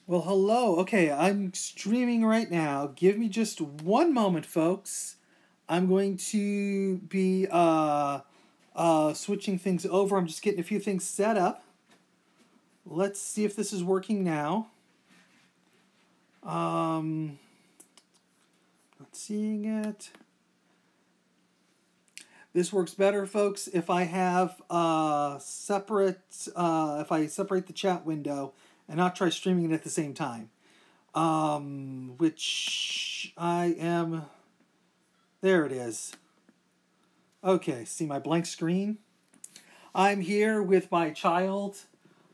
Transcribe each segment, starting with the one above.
Well, hello. Okay, I'm streaming right now. Give me just one moment, folks. I'm going to be switching things over. I'm just getting a few things set up. Let's see if this is working now. Not seeing it. This works better, folks, if I have if I separate the chat window and not try streaming it at the same time. Which I am... There it is. Okay, see my blank screen? I'm here with my child,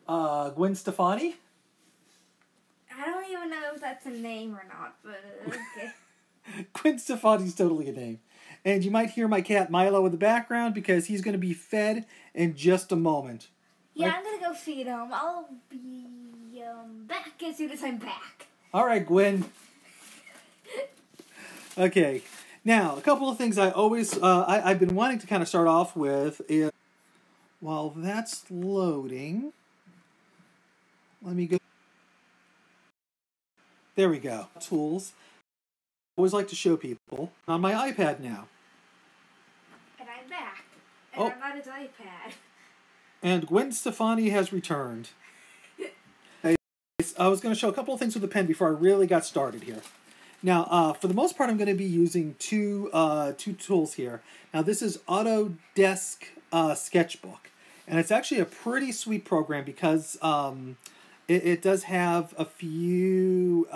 Gwen Stefani. I don't even know if that's a name or not, but okay. Gwen Stefani's totally a name. And you might hear my cat Milo in the background because he's going to be fed in just a moment. Yeah, right? I'm going to go feed him. I'll be back as soon as I'm back. All right, Gwen. Okay. Now, a couple of things I've been wanting to kind of start off with is, while that's loading, let me go. There we go. Tools. I always like to show people on my iPad now. And I'm back. And I'm on his iPad. And Gwen Stefani has returned. I was going to show a couple of things with the pen before I really got started here. Now, for the most part, I'm going to be using two tools here. Now, this is Autodesk Sketchbook. And it's actually a pretty sweet program because it does have a few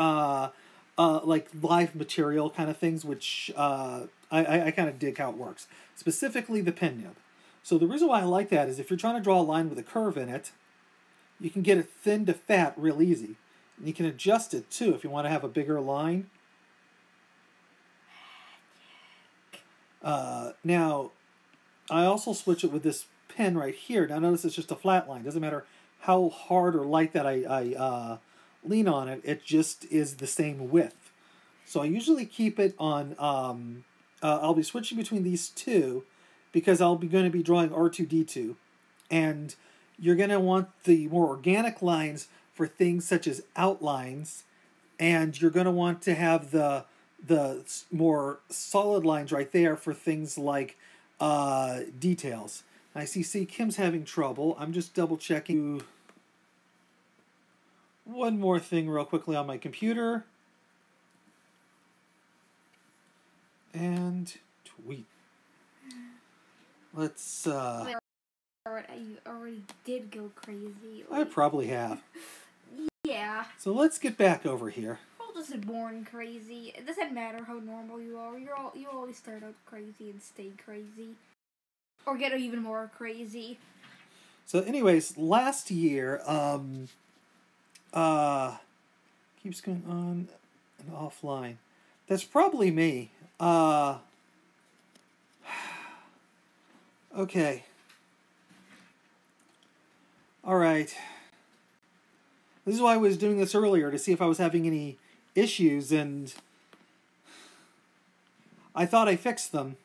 like live material kind of things, which I kind of dig how it works. Specifically, the pen nib. So the reason why I like that is if you're trying to draw a line with a curve in it, you can get it thin to fat real easy. And you can adjust it, too, if you want to have a bigger line. Now, I also switch it with this pen right here. Now, notice it's just a flat line. Doesn't matter how hard or light that I lean on it. It just is the same width. So I usually keep it on... I'll be switching between these two because I'll be going to be drawing R2-D2. And you're going to want the more organic lines for things such as outlines. And you're going to want to have the more solid lines right there for things like details. I see Kim's having trouble. I'm just double checking one more thing real quickly on my computer. And tweet. Let's You already did go crazy. I probably have. Yeah. So let's get back over here. Just born crazy. It doesn't matter how normal you are. You always start out crazy and stay crazy, or get even more crazy. So, anyways, last year, keeps going on and offline. That's probably me. Okay. All right. This is why I was doing this earlier, to see if I was having any issues, and I thought I fixed them.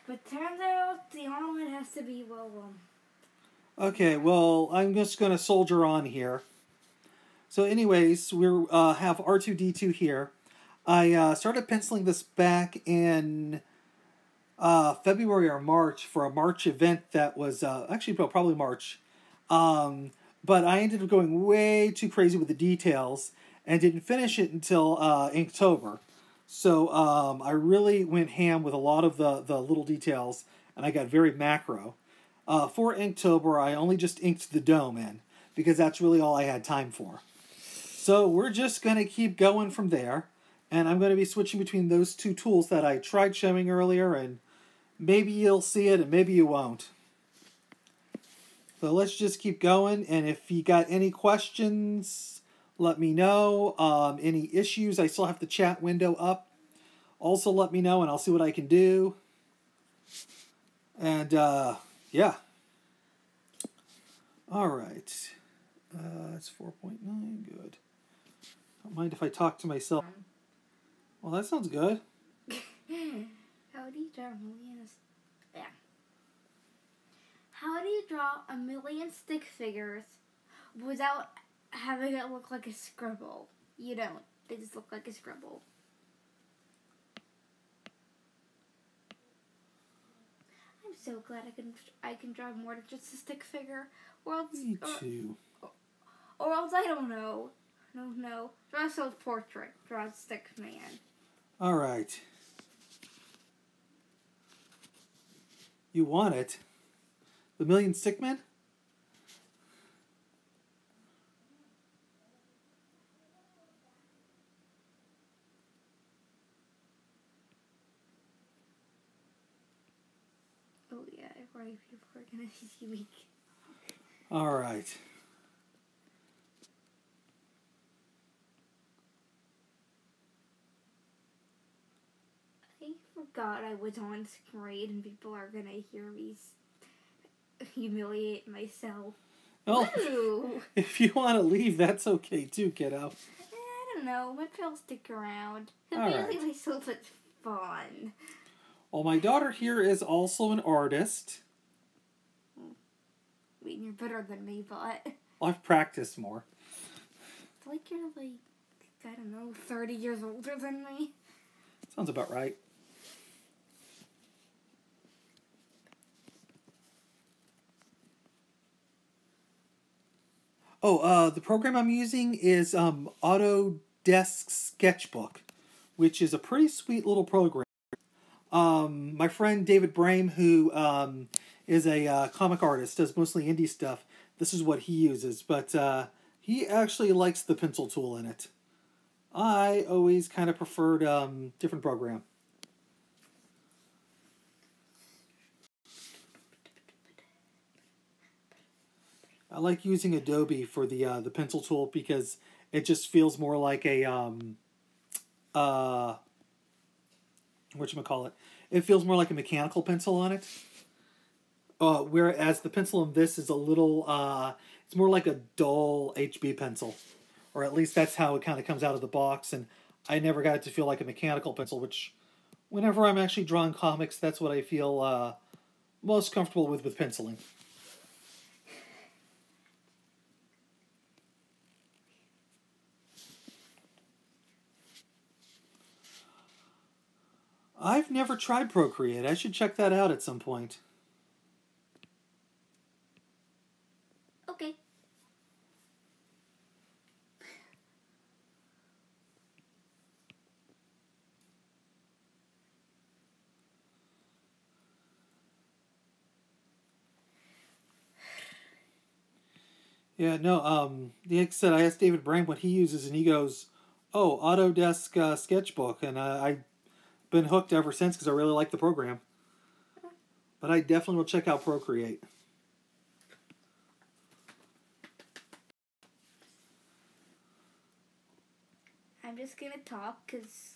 But turns out the online has to be Okay, well, I'm just going to soldier on here. So anyways, we have R2-D2 here. I started penciling this back in February or March for a March event that was, actually probably March. But I ended up going way too crazy with the details and didn't finish it until Inktober. So I really went ham with a lot of the little details, and I got very macro. For Inktober, I only just inked the dome in, because that's really all I had time for. So we're just going to keep going from there, and I'm going to be switching between those two tools that I tried showing earlier, and maybe you'll see it and maybe you won't. So let's just keep going, and if you got any questions, let me know. Any issues, I still have the chat window up. Also let me know, and I'll see what I can do. And, yeah. All right. It's 4.9, good. Don't mind if I talk to myself. Well, that sounds good. How do you draw a million? Yeah. How do you draw a million stick figures without having it look like a scribble. You don't. They just look like a scribble. I'm so glad I can draw more than just a stick figure. Or else, Me too. Or else I don't know. No. Draw a self-portrait. Draw a stick man. All right. You want it? The Million Stickmen? Oh yeah, right. People are gonna see me. All right. I forgot I was on screen and people are gonna hear me humiliate myself. Well, Woo! if you want to leave, that's okay too, kiddo. I don't know. Maybe I'll stick around. Alright. Humiliate myself is fun. Well, my daughter here is also an artist. I mean, you're better than me, but I've practiced more. it's like you're like, I don't know, 30 years older than me. Sounds about right. Oh, the program I'm using is Autodesk Sketchbook, which is a pretty sweet little program. My friend David Brame, who is a comic artist, does mostly indie stuff. This is what he uses, but he actually likes the pencil tool in it. I always kind of preferred different program. I like using Adobe for the pencil tool because it just feels more like a whatchamacallit. It feels more like a mechanical pencil on it. Whereas the pencil in this is a little it's more like a dull HB pencil. Or at least that's how it kind of comes out of the box, and I never got it to feel like a mechanical pencil, which whenever I'm actually drawing comics, that's what I feel most comfortable with penciling. I've never tried Procreate. I should check that out at some point. Okay. Yeah, no, like I said, I asked David Brame what he uses, and he goes, oh, Autodesk Sketchbook, and I've been hooked ever since because I really like the program. But I definitely will check out Procreate. I'm just gonna talk because,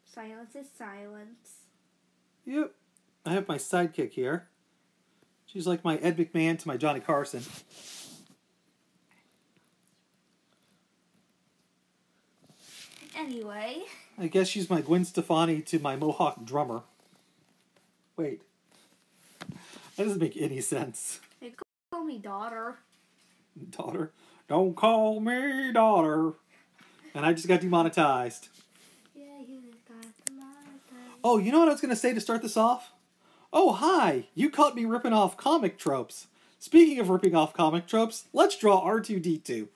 silence is silence. Yep. I have my sidekick here. She's like my Ed McMahon to my Johnny Carson. Anyway. I guess she's my Gwen Stefani to my Mohawk drummer. Wait. That doesn't make any sense. They call me daughter. Daughter? Don't call me daughter. And I just got demonetized. Yeah, you just got demonetized. Oh, you know what I was going to say to start this off? Oh, hi! You caught me ripping off comic tropes. Speaking of ripping off comic tropes, let's draw R2-D2.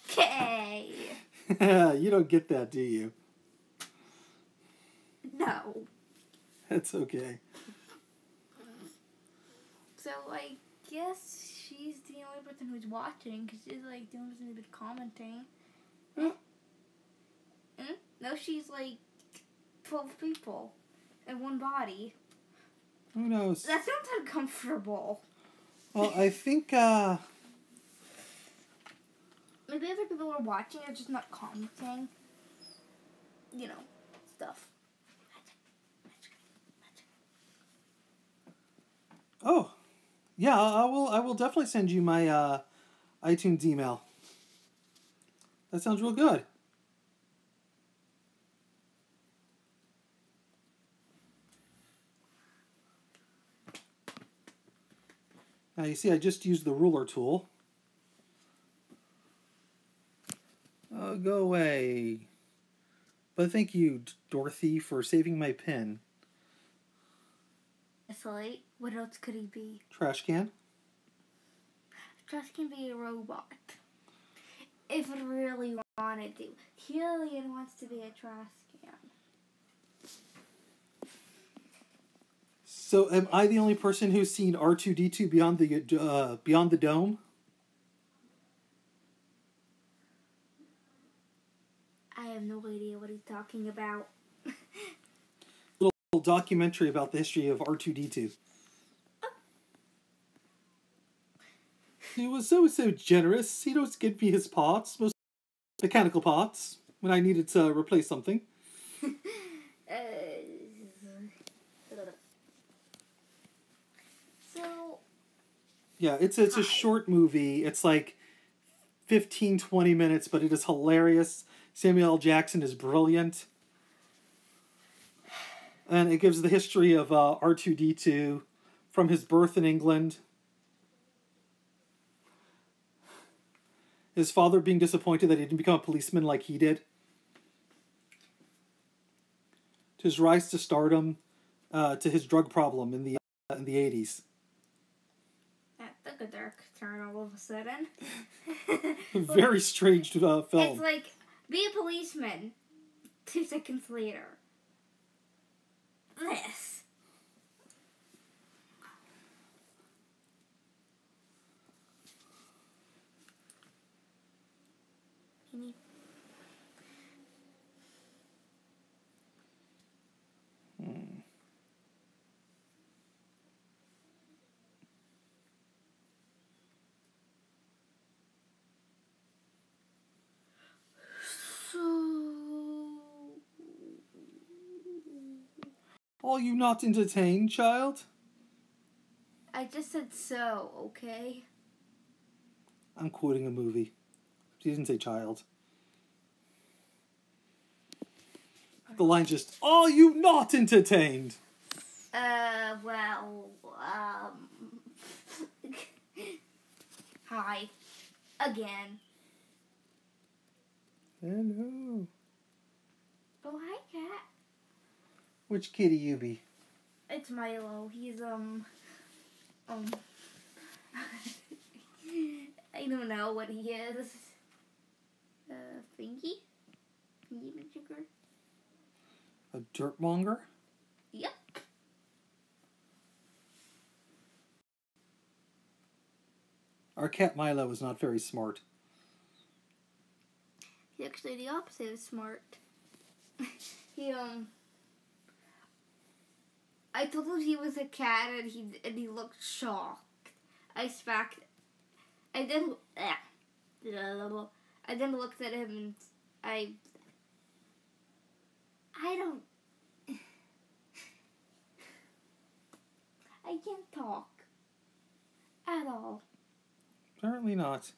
Okay. You don't get that, do you? No. That's okay. So I guess she's the only person who's watching because she's like the only person who's been commenting. Huh? No, she's like 12 people in one body. Who knows? That sounds uncomfortable. Well, I think, Maybe other people are watching are just not commenting. Stuff. Oh, yeah, I will definitely send you my iTunes email. That sounds real good. Now, you see, I just used the ruler tool. go away. But thank you, Dorothy, for saving my pen. Silly. What else could he be? Trash can? Trash can be a robot. If it really wanted to. Killian wants to be a trash can. So, am I the only person who's seen R2-D2 beyond the dome? I have no idea what he's talking about. Little documentary about the history of R2-D2. He was so generous. He'd always give me his parts, most mechanical parts, when I needed to replace something. So... Yeah, it's a short movie. It's like 15, 20 minutes, but it is hilarious. Samuel L. Jackson is brilliant. And it gives the history of R2-D2 from his birth in England. His father being disappointed that he didn't become a policeman like he did. To his rise to stardom, to his drug problem in the 80s. That took a dark turn all of a sudden. Very strange film. It's like, be a policeman. 2 seconds later. This. Are you not entertained, child? I just said so, okay? I'm quoting a movie. She didn't say child. The line just, are you not entertained? Hi. Again. Hello. Oh, hi, cat. Which kitty you be? It's Milo. He's, I don't know what he is. Thingy? Thingy Majigger? A dirtmonger? Yep. Our cat Milo is not very smart. He's actually the opposite of smart. I told him he was a cat and he looked shocked. I then looked at him and I don't I can't talk at all. Apparently not.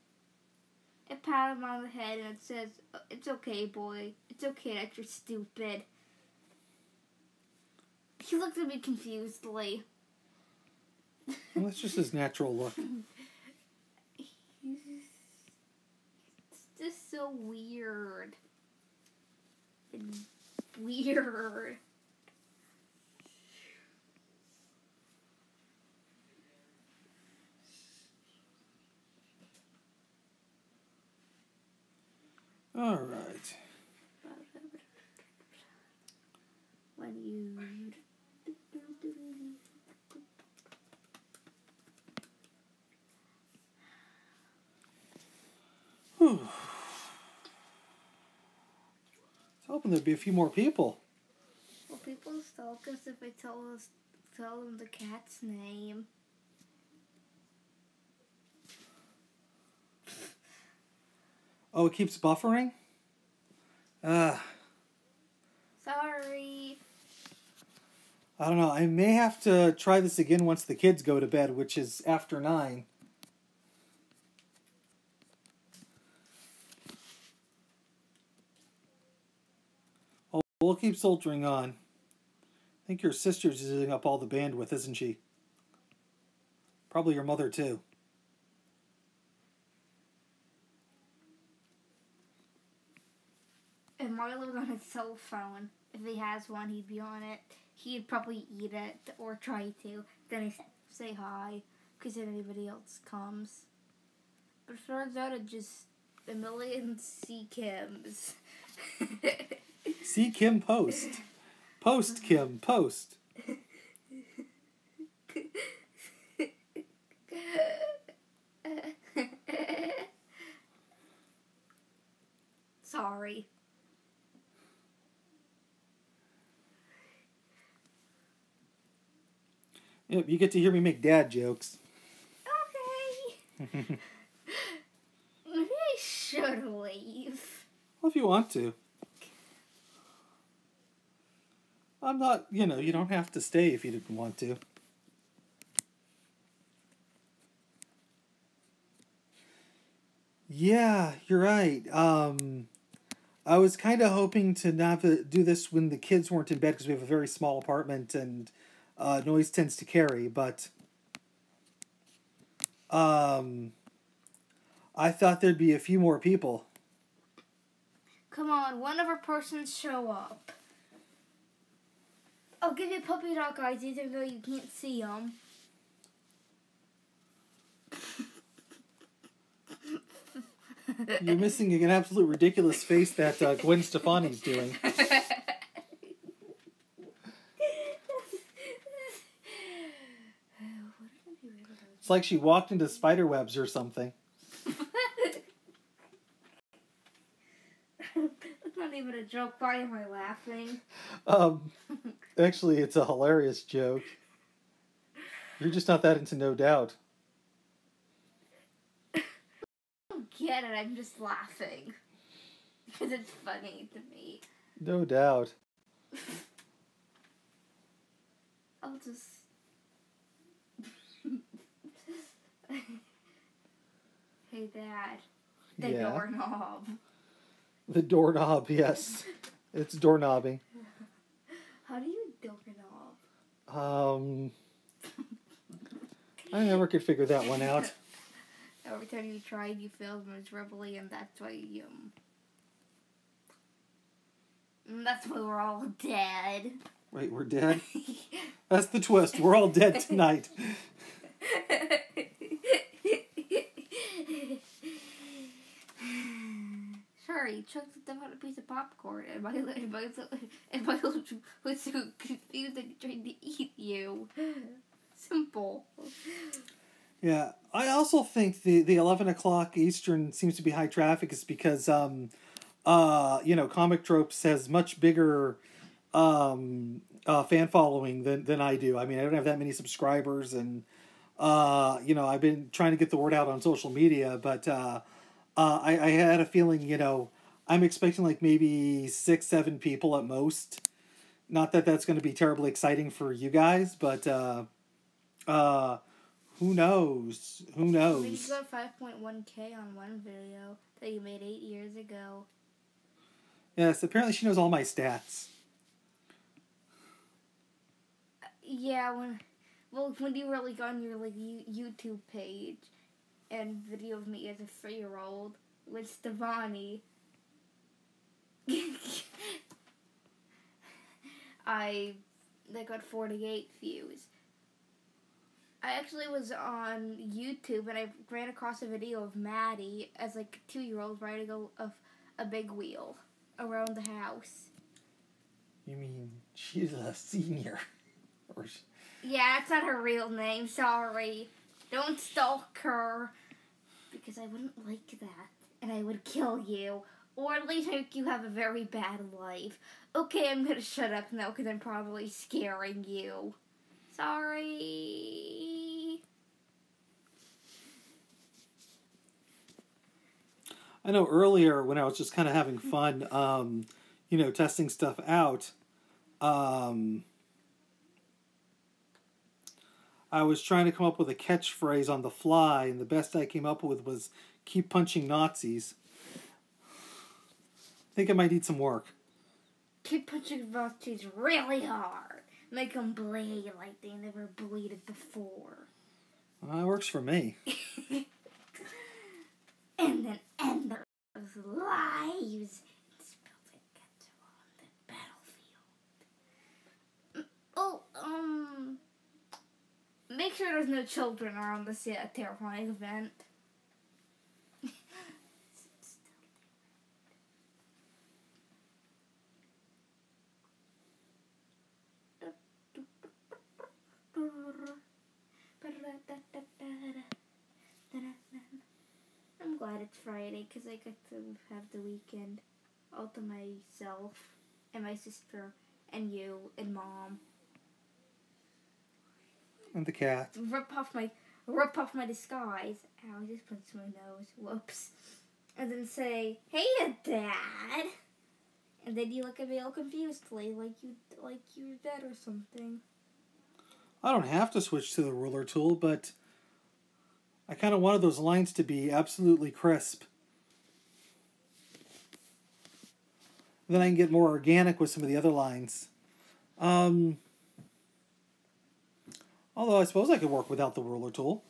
I pat him on the head and it says, "It's okay, boy. It's okay that you're stupid." He looked at me confusedly. Well, that's just his natural look. It's just so weird. It's weird. All right. When you... Whew. I was hoping there'd be a few more people. Will people stalk us if I tell them the cat's name? Oh, it keeps buffering? Sorry. I don't know. I may have to try this again once the kids go to bed, which is after 9. Oh, we'll keep soldiering on. I think your sister's using up all the bandwidth, isn't she? Probably your mother, too. If Marley was on his cell phone, if he has one, he'd be on it. He'd probably eat it or try to. Then he'd say hi, because if anybody else comes. But it turns out it's just a million C Kims. See Kim post. Post Kim post. Sorry. Yep, you get to hear me make dad jokes. Okay. Maybe I should leave. Well, if you want to. I'm not, you don't have to stay if you didn't want to. Yeah, you're right. I was kind of hoping to not do this when the kids weren't in bed because we have a very small apartment and noise tends to carry, but I thought there'd be a few more people. Come on, one of our persons show up. I'll give you puppy dog eyes even though you can't see them. You're missing an absolute ridiculous face that Gwen Stefani's doing. It's like she walked into spider webs or something. That's not even a joke. Why am I laughing? Actually, it's a hilarious joke. You're just not that into No Doubt. I don't get it. I'm just laughing. Because it's funny to me. No doubt. I'll just... Hey, Dad. The doorknob. The doorknob, yes. It's doorknobbing. How do you doorknob? I never could figure that one out. Every time you tried, you failed miserably, and that's why that's why we're all dead. Wait, we're dead? That's the twist. We're all dead tonight. Sorry, chucked them on a piece of popcorn, and my was so confused that he tried to eat you. Simple. Yeah, I also think the 11 o'clock Eastern seems to be high traffic is because, Comic Tropes has much bigger fan following than I do. I mean, I don't have that many subscribers, and, I've been trying to get the word out on social media, but I had a feeling, I'm expecting like maybe 6-7 people at most. Not that that's going to be terribly exciting for you guys, but who knows? Who knows? You got 5.1K on one video that you made 8 years ago. Yes, apparently she knows all my stats. Yeah, when you were like on your like YouTube page and video of me as a 3-year-old with Stevani, I got 48 views. I actually was on YouTube and I ran across a video of Maddie as like a 2-year-old riding a big wheel around the house. You mean she's a senior? Yeah, that's not her real name. Sorry. Don't stalk her. Because I wouldn't like that. And I would kill you. Or at least make you have a very bad life. Okay, I'm gonna shut up now because I'm probably scaring you. Sorry. I know earlier when I was just kind of having fun, testing stuff out, I was trying to come up with a catchphrase on the fly, and the best I came up with was "keep punching Nazis." I think I might need some work. Keep punching Nazis really hard. Make them bleed like they never bleeded before. Well, that works for me. And then end their lives. Spelled it children are on the terrifying event. I'm glad it's Friday because I get to have the weekend all to myself and my sister and you and Mom. And the cat. Rip off my disguise. Ow, I just punched my nose. Whoops. And then say, "Hey, Dad." And then you look at me all confusedly, like you're dead or something. I don't have to switch to the ruler tool, but I kind of wanted those lines to be absolutely crisp. Then I can get more organic with some of the other lines. Although I suppose I could work without the ruler tool.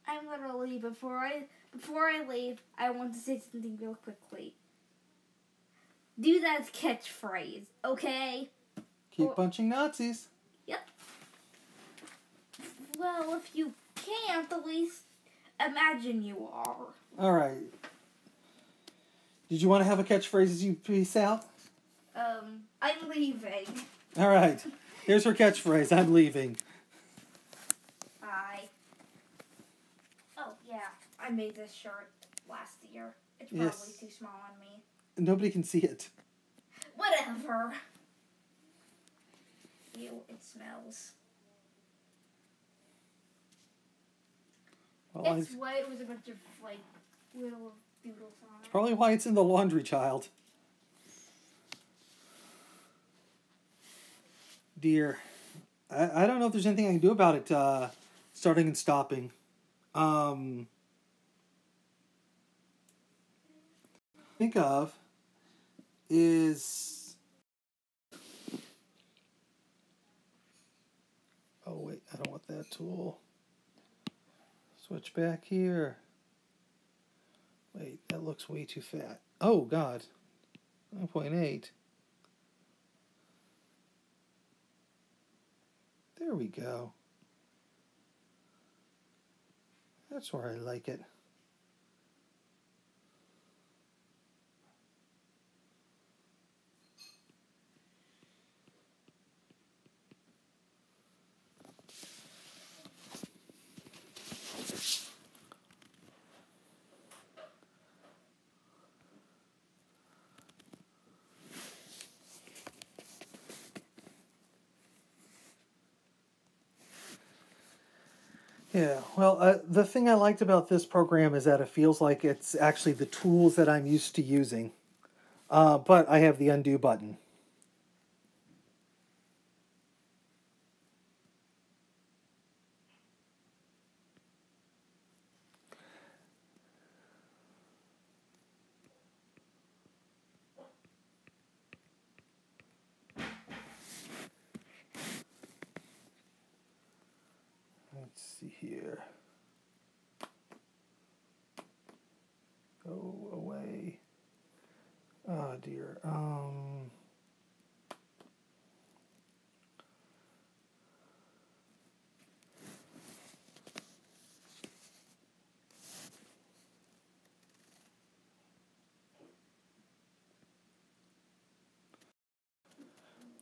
I'm gonna leave. Before I leave, I want to say something real quickly. Do that catchphrase, okay? Keep punching Nazis. Yep. Well, if you can't, at least imagine you are. All right. Did you want to have a catchphrase as you peace out? I'm leaving. All right. Here's her catchphrase. I'm leaving. Bye. Oh, yeah. I made this shirt last year. It's probably too small on me. Nobody can see it. Whatever. Ew, it smells. Well, it's white with a bunch of, like, little doodles on it. It's probably why it's in the laundry, child. Dear, I don't know if there's anything I can do about it starting and stopping. Think of is... Oh, wait, I don't want that tool. Switch back here. Wait, that looks way too fat. Oh, God. 9.8. There we go. That's where I like it. Yeah, well, the thing I liked about this program is that it feels like it's actually the tools that I'm used to using. But I have the undo button. Let's see here. Go away. Oh dear.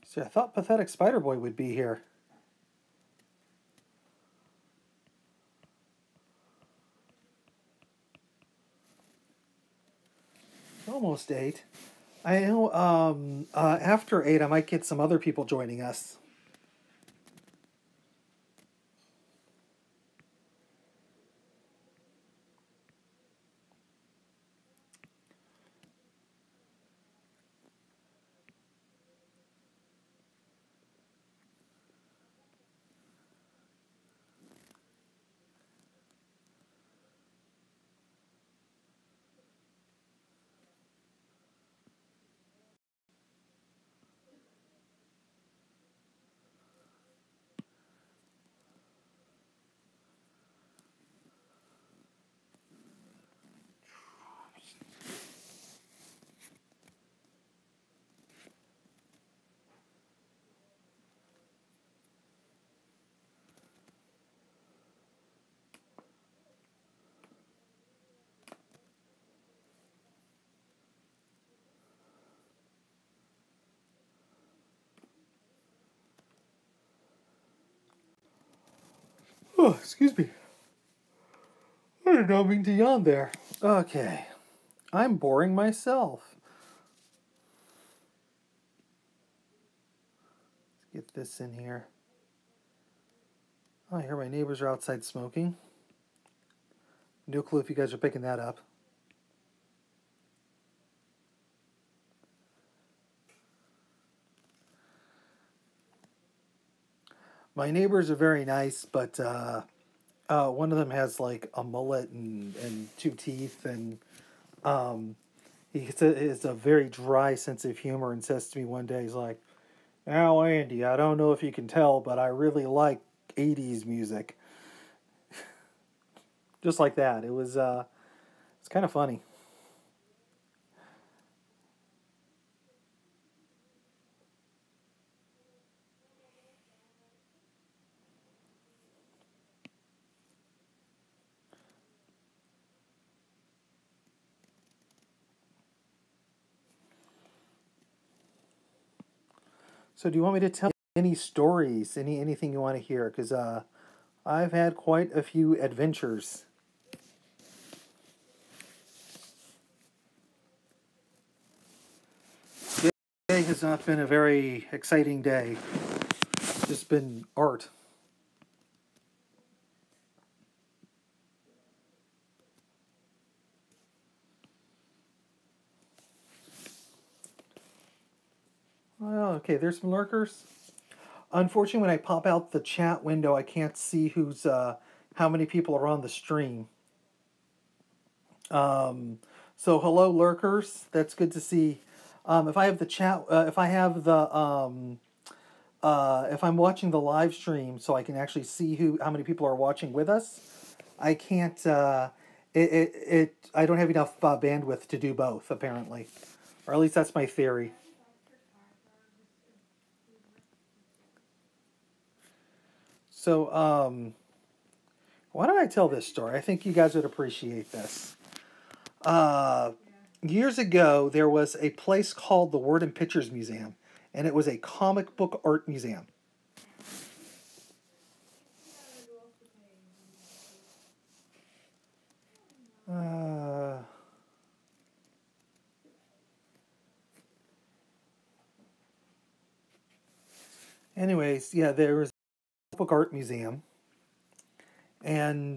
See, I thought Pathetic Spider Boy would be here. Almost 8. I know after 8 I might get some other people joining us. Oh, excuse me. I did not mean to yawn there. Okay. I'm boring myself. Let's get this in here. Oh, I hear my neighbors are outside smoking. No clue if you guys are picking that up. My neighbors are very nice, but one of them has like a mullet and two teeth, and he has a very dry sense of humor and says to me one day, he's like, "Now, Andy, I don't know if you can tell, but I really like 80s music." Just like that. It's kind of funny. So do you want me to tell any stories, anything you want to hear? Because I've had quite a few adventures. Today has not been a very exciting day. It's just been art. Well, okay, there's some lurkers. Unfortunately, when I pop out the chat window, I can't see how many people are on the stream. So hello, lurkers. That's good to see. If I have the chat, if I'm watching the live stream, so I can actually see how many people are watching with us. I can't. I don't have enough bandwidth to do both, apparently, or at least that's my theory. So, why don't I tell this story? I think you guys would appreciate this. Years ago, there was a place called the Word and Pictures Museum, and it was a comic book art museum. Anyways, yeah, there was a book art museum, and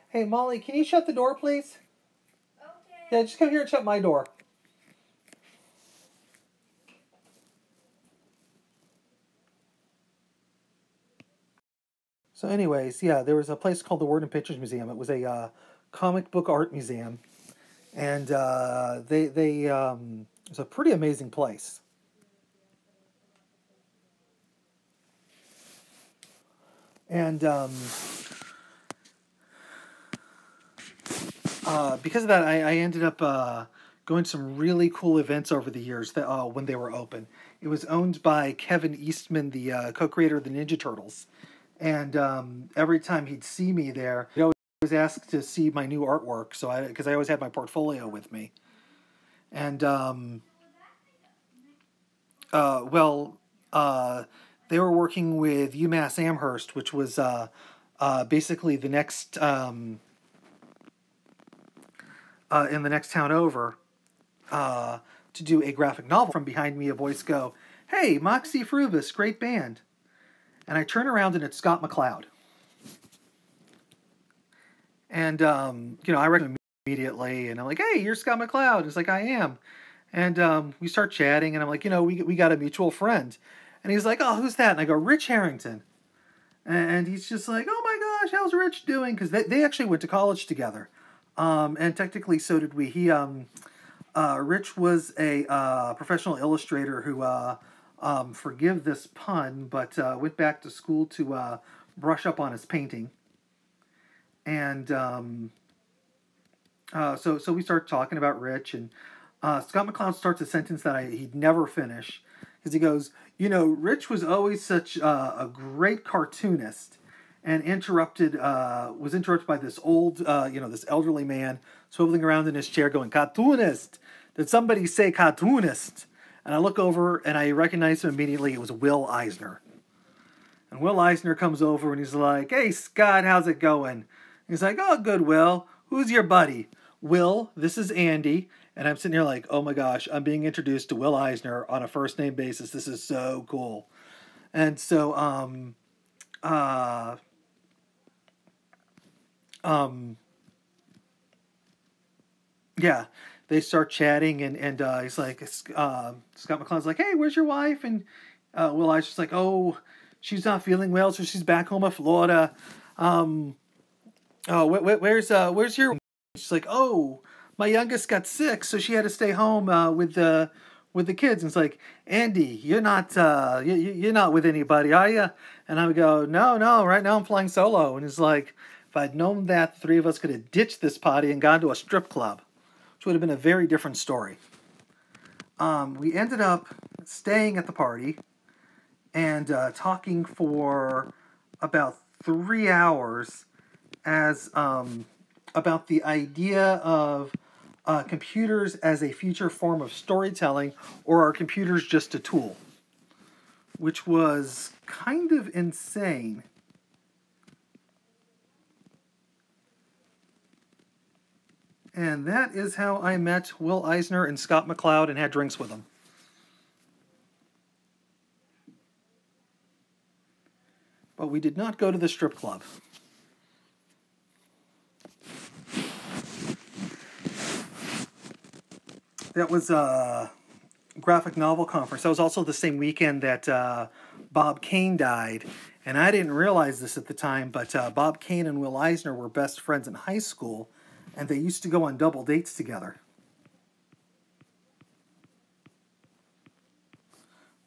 hey, Molly, can you shut the door, please? Okay. Yeah, just come here and shut my door. So anyways, yeah, there was a place called the Word and Pictures Museum. It was a comic book art museum, and it was a pretty amazing place. And because of that, I ended up going to some really cool events over the years that when they were open. It was owned by Kevin Eastman, the co-creator of the Ninja Turtles. And every time he'd see me there, he'd always ask to see my new artwork. So because I always had my portfolio with me. And they were working with UMass Amherst, which was basically the next in the next town over, to do a graphic novel. From behind me, a voice go, "Hey, Moxie Frubus, great band." And I turn around and it's Scott McCloud. And, I recognize him immediately. And I'm like, "Hey, you're Scott McCloud." He's like, "I am." And we start chatting. And I'm like, we got a mutual friend. And he's like, "Oh, who's that?" And I go, "Rich Harrington." And he's just like, "Oh my gosh, how's Rich doing?" Because they actually went to college together. And technically so did we. Rich was a professional illustrator who, forgive this pun, but went back to school to brush up on his painting. And so we start talking about Rich, and Scott McCloud starts a sentence that he'd never finish, because he goes, "Rich was always such a great cartoonist," and was interrupted by this old, this elderly man swiveling around in his chair going, "Cartoonist." did somebody say cartoonist? And I look over and I recognize him immediately. It was Will Eisner. And Will Eisner comes over and he's like, "Hey, Scott, how's it going?" He's like, "Oh, good, Will. Who's your buddy?" "Will, this is Andy." And I'm sitting here like, oh my gosh, I'm being introduced to Will Eisner on a first name basis. This is so cool. And so, yeah, they start chatting, and he's like, Scott McCloud's like, "Hey, where's your wife?" And Will Eisner's like, "Oh, she's not feeling well, so she's back home in Florida." Oh, where's your? She's like, "Oh, my youngest got sick, so she had to stay home with the kids." And it's like, "Andy, you're not you're not with anybody, are you?" And I would go, "No, no, right now I'm flying solo." And he's like, "If I'd known that, the three of us could have ditched this party and gone to a strip club, which would have been a very different story." We ended up staying at the party and talking for about 3 hours as about the idea of computers as a future form of storytelling, or are computers just a tool? Which was kind of insane. And that is how I met Will Eisner and Scott McCloud and had drinks with them. But we did not go to the strip club. That was a graphic novel conference. That was also the same weekend that Bob Kane died. And I didn't realize this at the time, but Bob Kane and Will Eisner were best friends in high school, and they used to go on double dates together.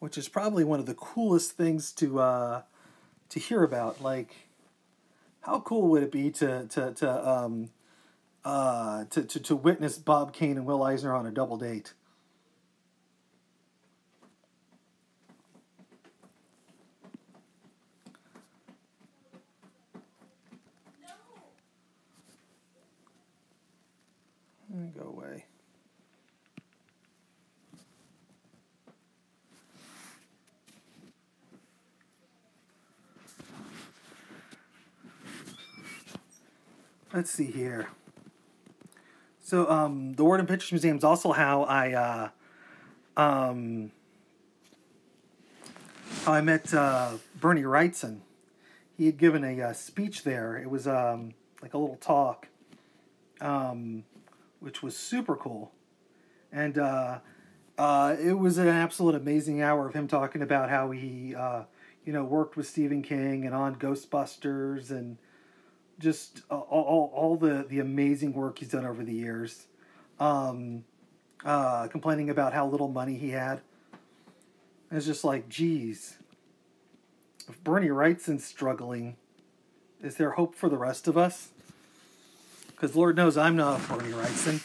Which is probably one of the coolest things to hear about. Like, how cool would it be to witness Bob Kane and Will Eisner on a double date? Go away. Let's see here. So, the Word and Pictures Museum is also how I met Bernie Wrightson. He had given a speech there. It was like a little talk, which was super cool. And it was an absolute amazing hour of him talking about how he, worked with Stephen King and on Ghostbusters and just all the amazing work he's done over the years. Complaining about how little money he had. And it's just like, geez, if Bernie Wrightson's struggling, is there hope for the rest of us? Because Lord knows I'm not Bernie Wrightson.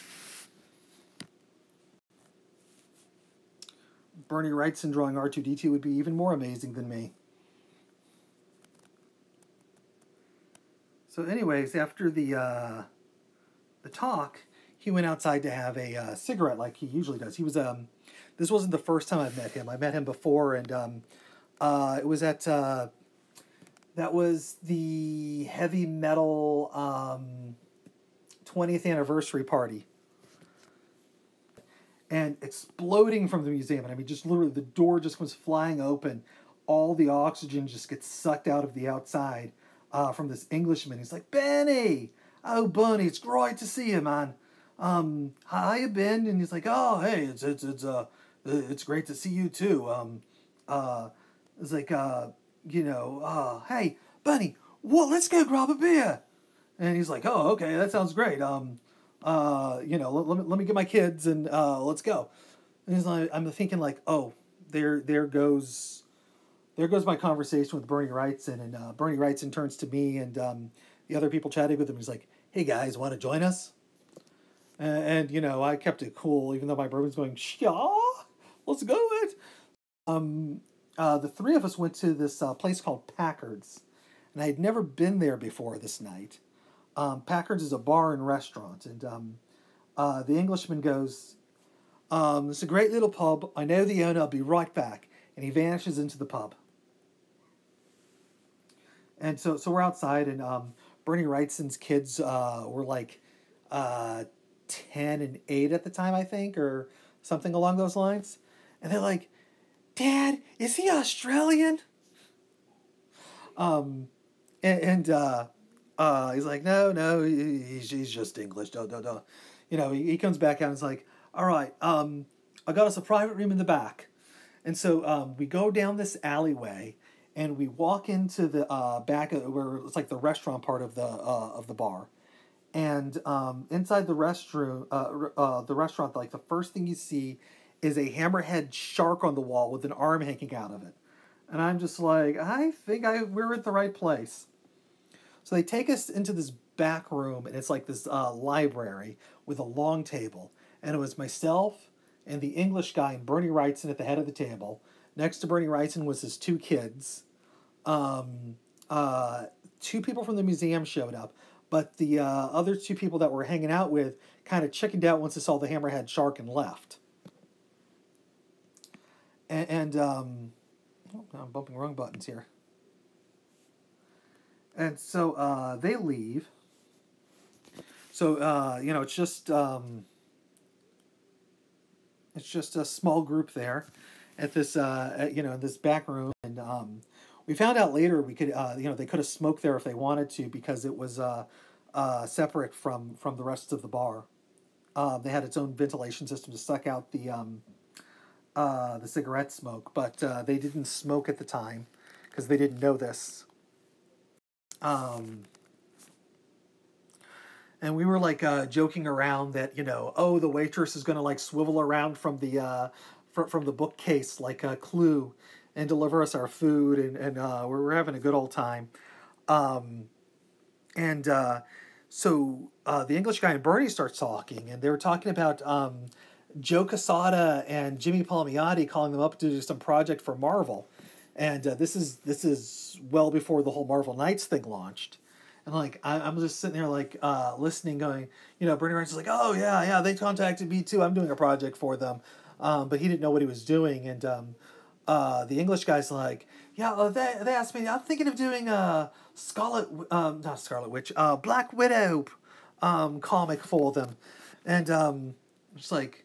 Bernie Wrightson drawing R2-D2 would be even more amazing than me. So anyways, after the talk, he went outside to have a cigarette like he usually does. He was this wasn't the first time I've met him. I met him before, and it was at that was the heavy metal 20th anniversary party. And exploding from the museum, and I mean, just literally the door just was flying open. All the oxygen just gets sucked out of the outside from this Englishman. He's like, "Benny, oh Bunny, it's great to see you, man. How you been?" And he's like, "Oh, hey, it's great to see you too. It's like, hey, Bunny, let's go grab a beer." And he's like, "Oh, okay, that sounds great. Let me get my kids and let's go." And he's like, I'm thinking like, oh, there goes my conversation with Bernie Wrightson, and Bernie Wrightson turns to me and the other people chatting with him. He's like, "Hey guys, want to join us?" And I kept it cool, even though my brother's going, "Yeah, let's go it." The three of us went to this place called Packard's, and I had never been there before this night. Packard's is a bar and restaurant, and the Englishman goes, It's a great little pub. I know the owner. I'll be right back. And he vanishes into the pub. And so we're outside, and Bernie Wrightson's kids were like 10 and 8 at the time, I think, or something along those lines. And they're like, Dad, is he Australian? And he's like, no, he's just English. No. He comes back out and is like, all right, I got us a private room in the back. And so we go down this alleyway, and we walk into the back of where it's like the restaurant part of the bar. And inside the restaurant, like the first thing you see is a hammerhead shark on the wall with an arm hanging out of it. And I'm just like, I think we're at the right place. So they take us into this back room, and it's like this library with a long table. And it was myself and the English guy and Bernie Wrightson at the head of the table. Next to Bernie Wrightson was his 2 kids. 2 people from the museum showed up, but the other 2 people that we're hanging out with kind of chickened out once they saw the hammerhead shark and left. And I'm bumping wrong buttons here. And so they leave. So it's just a small group there at this in this back room, and we found out later we could they could have smoked there if they wanted to, because it was separate from the rest of the bar. They had its own ventilation system to suck out the cigarette smoke, but they didn't smoke at the time because they didn't know this. And we were like joking around that the waitress is going to like swivel around from the bookcase like a Clue and deliver us our food, and we're having a good old time. So the English guy and Bernie starts talking, and they were talking about Joe Quesada and Jimmy Palmiotti calling them up to do some project for Marvel, and this is well before the whole Marvel Knights thing launched. And like I'm just sitting there like listening, going, Bernie Wrightson's like, oh yeah, they contacted me too. I'm doing a project for them, but he didn't know what he was doing. And the English guy's like, yeah, they asked me. I'm thinking of doing a not Scarlet Witch, Black Widow comic for them. And just like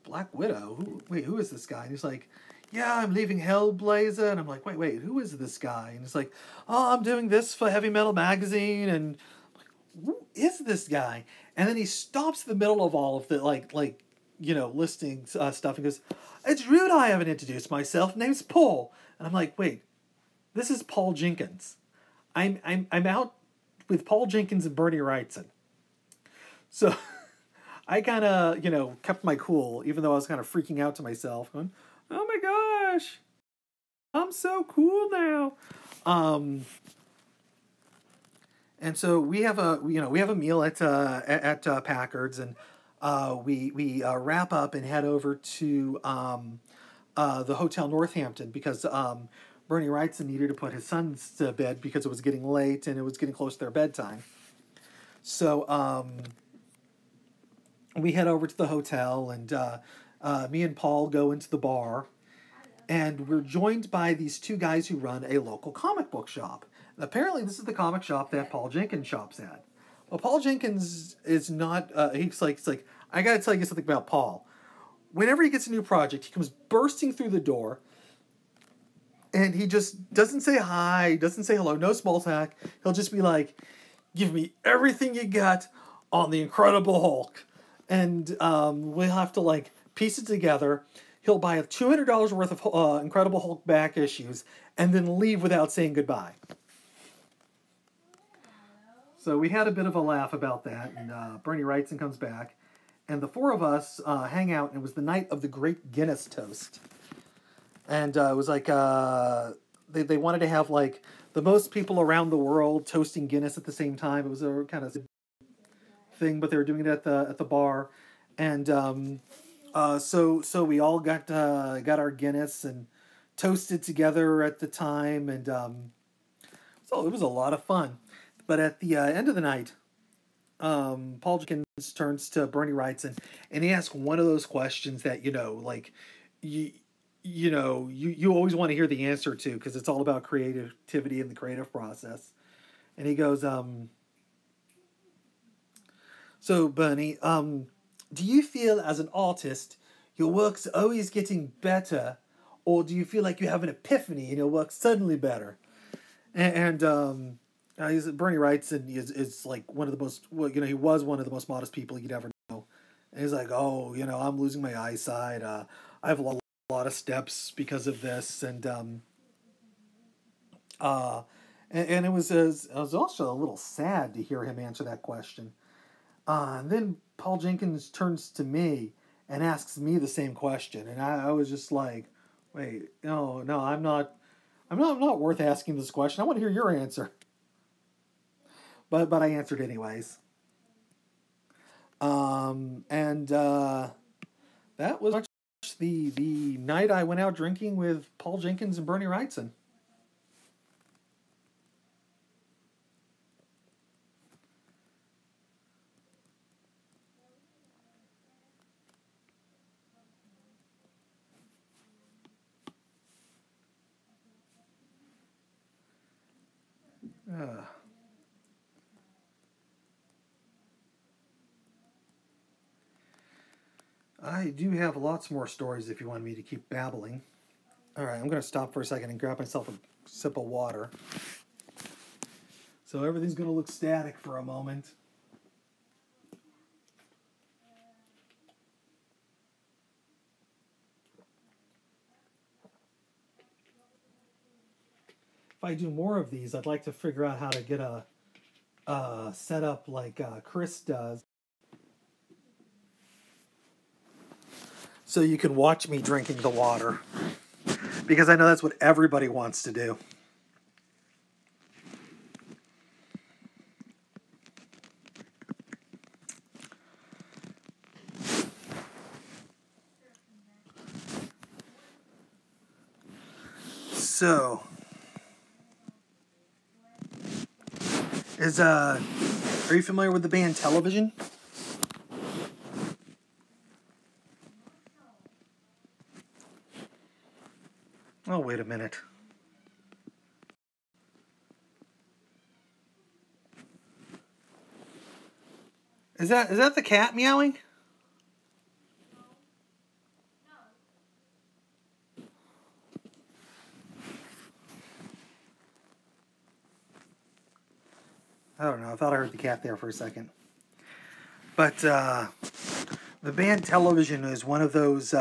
Black Widow. Who is this guy? And he's like, yeah, I'm leaving Hellblazer. And I'm like, wait, who is this guy? And he's like, oh, I'm doing this for Heavy Metal Magazine. And I'm like, who is this guy? And then he stops in the middle of all of the listing stuff and goes, it's rude I haven't introduced myself. Name's Paul. And I'm like, wait, this is Paul Jenkins. I'm out with Paul Jenkins and Bernie Wrightson. So I kind of, kept my cool, even though I was kind of freaking out to myself, going, oh my gosh, I'm so cool now. And so we have a meal at Packard's, and we wrap up and head over to the Hotel Northampton, because Bernie Wrightson needed to put his sons to bed because it was getting late and it was getting close to their bedtime. So we head over to the hotel, and me and Paul go into the bar, and we're joined by these 2 guys who run a local comic book shop. And apparently this is the comic shop that Paul Jenkins shops at. Well, Paul Jenkins is not, he's like, I gotta tell you something about Paul. Whenever he gets a new project, he comes bursting through the door, and he just doesn't say hi, doesn't say hello, no small talk. He'll just be like, give me everything you got on the Incredible Hulk. And we'll have to like piece it together. He'll buy $200 worth of Incredible Hulk back issues and then leave without saying goodbye. So we had a bit of a laugh about that, and Bernie Wrightson comes back, and the 4 of us hang out, and it was the night of the Great Guinness Toast. And it was like, they wanted to have like the most people around the world toasting Guinness at the same time. It was a kind of thing, but they were doing it at the bar, and so we all got our Guinness and toasted together at the time, and so it was a lot of fun. But at the end of the night, Paul Jenkins turns to Bernie Wrightson, and he asks one of those questions that, like, you you always want to hear the answer to, because it's all about creativity and the creative process. And he goes, so Bernie, do you feel as an artist your work's always getting better, or do you feel like you have an epiphany and your work's suddenly better? Bernie Wrightson is like one of the most, well, he was one of the most modest people you'd ever know. And he's like, oh, I'm losing my eyesight. I have a lot of steps because of this, and it was also a little sad to hear him answer that question. And then Paul Jenkins turns to me and asks me the same question, and I was just like, wait, no, I'm not worth asking this question. I want to hear your answer. But I answered anyways. And that was much the night I went out drinking with Paul Jenkins and Bernie Wrightson. I do have lots more stories if you want me to keep babbling. All right, I'm going to stop for a second and grab myself a sip of water. So everything's going to look static for a moment. If I do more of these, I'd like to figure out how to get a setup like Chris does, so you can watch me drinking the water, because I know that's what everybody wants to do. So, are you familiar with the band Television? Oh, wait a minute. Is that the cat meowing? I don't know. I thought I heard the cat there for a second. But the band Television is one of those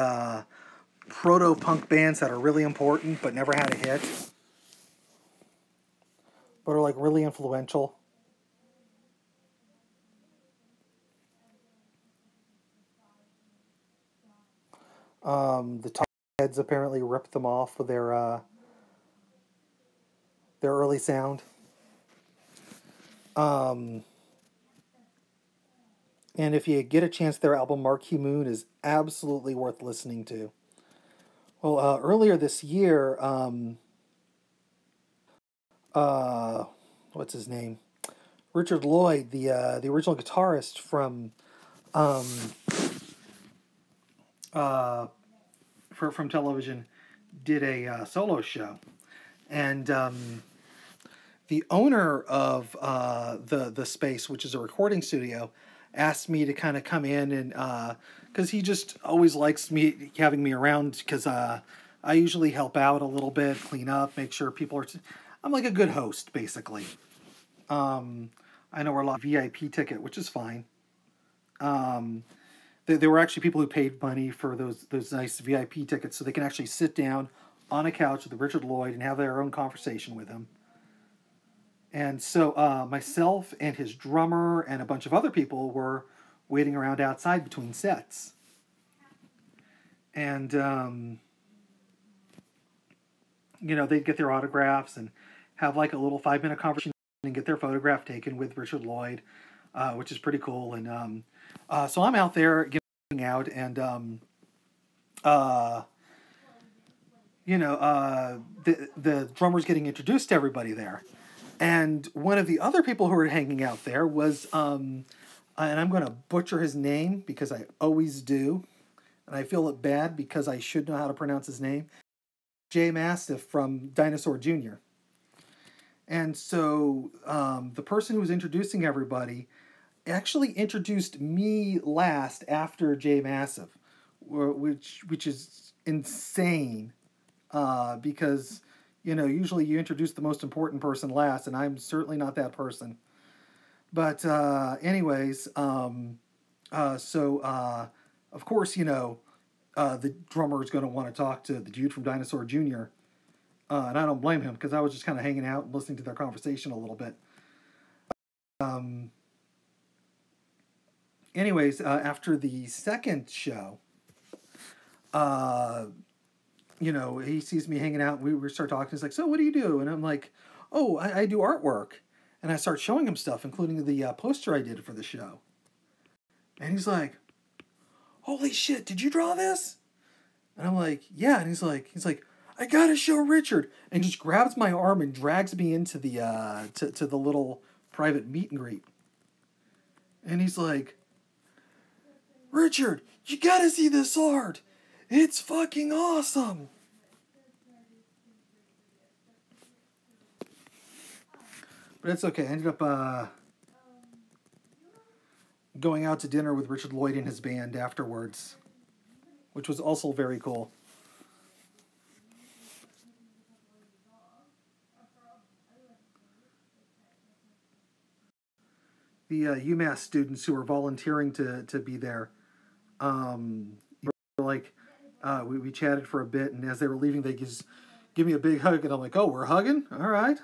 proto-punk bands that are really important but never had a hit, but are like really influential. The Talking Heads apparently ripped them off with their early sound. And if you get a chance, their album Marquee Moon is absolutely worth listening to. Well, earlier this year, what's his name? Richard Lloyd, the original guitarist from from Television, did a solo show, and the owner of the space, which is a recording studio, asked me to kind of come in and because he just always likes me having me around, because I usually help out a little bit, clean up, make sure people are. I'm like a good host, basically. I know we're a lot of VIP ticket, which is fine. There were actually people who paid money for those nice VIP tickets, so they can actually sit down on a couch with Richard Lloyd and have their own conversation with him. And so myself and his drummer and a bunch of other people were waiting around outside between sets. And, they'd get their autographs and have like a little 5-minute conversation and get their photograph taken with Richard Lloyd, which is pretty cool. And so I'm out there giving out, and the drummer's getting introduced to everybody there. And one of the other people who were hanging out there was and I'm going to butcher his name because I always do, and I feel it bad because I should know how to pronounce his name. Jay Mastiff from Dinosaur Jr. And so the person who was introducing everybody actually introduced me last after Jay Massive, which is insane because usually you introduce the most important person last, and I'm certainly not that person. But anyways, of course the drummer is going to want to talk to the dude from Dinosaur Jr. And I don't blame him because I was just kind of hanging out and listening to their conversation a little bit. Anyways, after the second show, he sees me hanging out. We start talking. He's like, "So what do you do?" And I'm like, "Oh, I do artwork." And I start showing him stuff, including the poster I did for the show. And he's like, "Holy shit, did you draw this?" And I'm like, "Yeah." And he's like, "I gotta show Richard." And he just grabs my arm and drags me into the to the little private meet and greet. And he's like, "Richard, you gotta see this art. It's fucking awesome." But it's okay. I ended up going out to dinner with Richard Lloyd and his band afterwards, which was also very cool. The UMass students who were volunteering to be there, were like, we chatted for a bit, and as they were leaving, they just give me a big hug, and I'm like, "Oh, we're hugging? All right."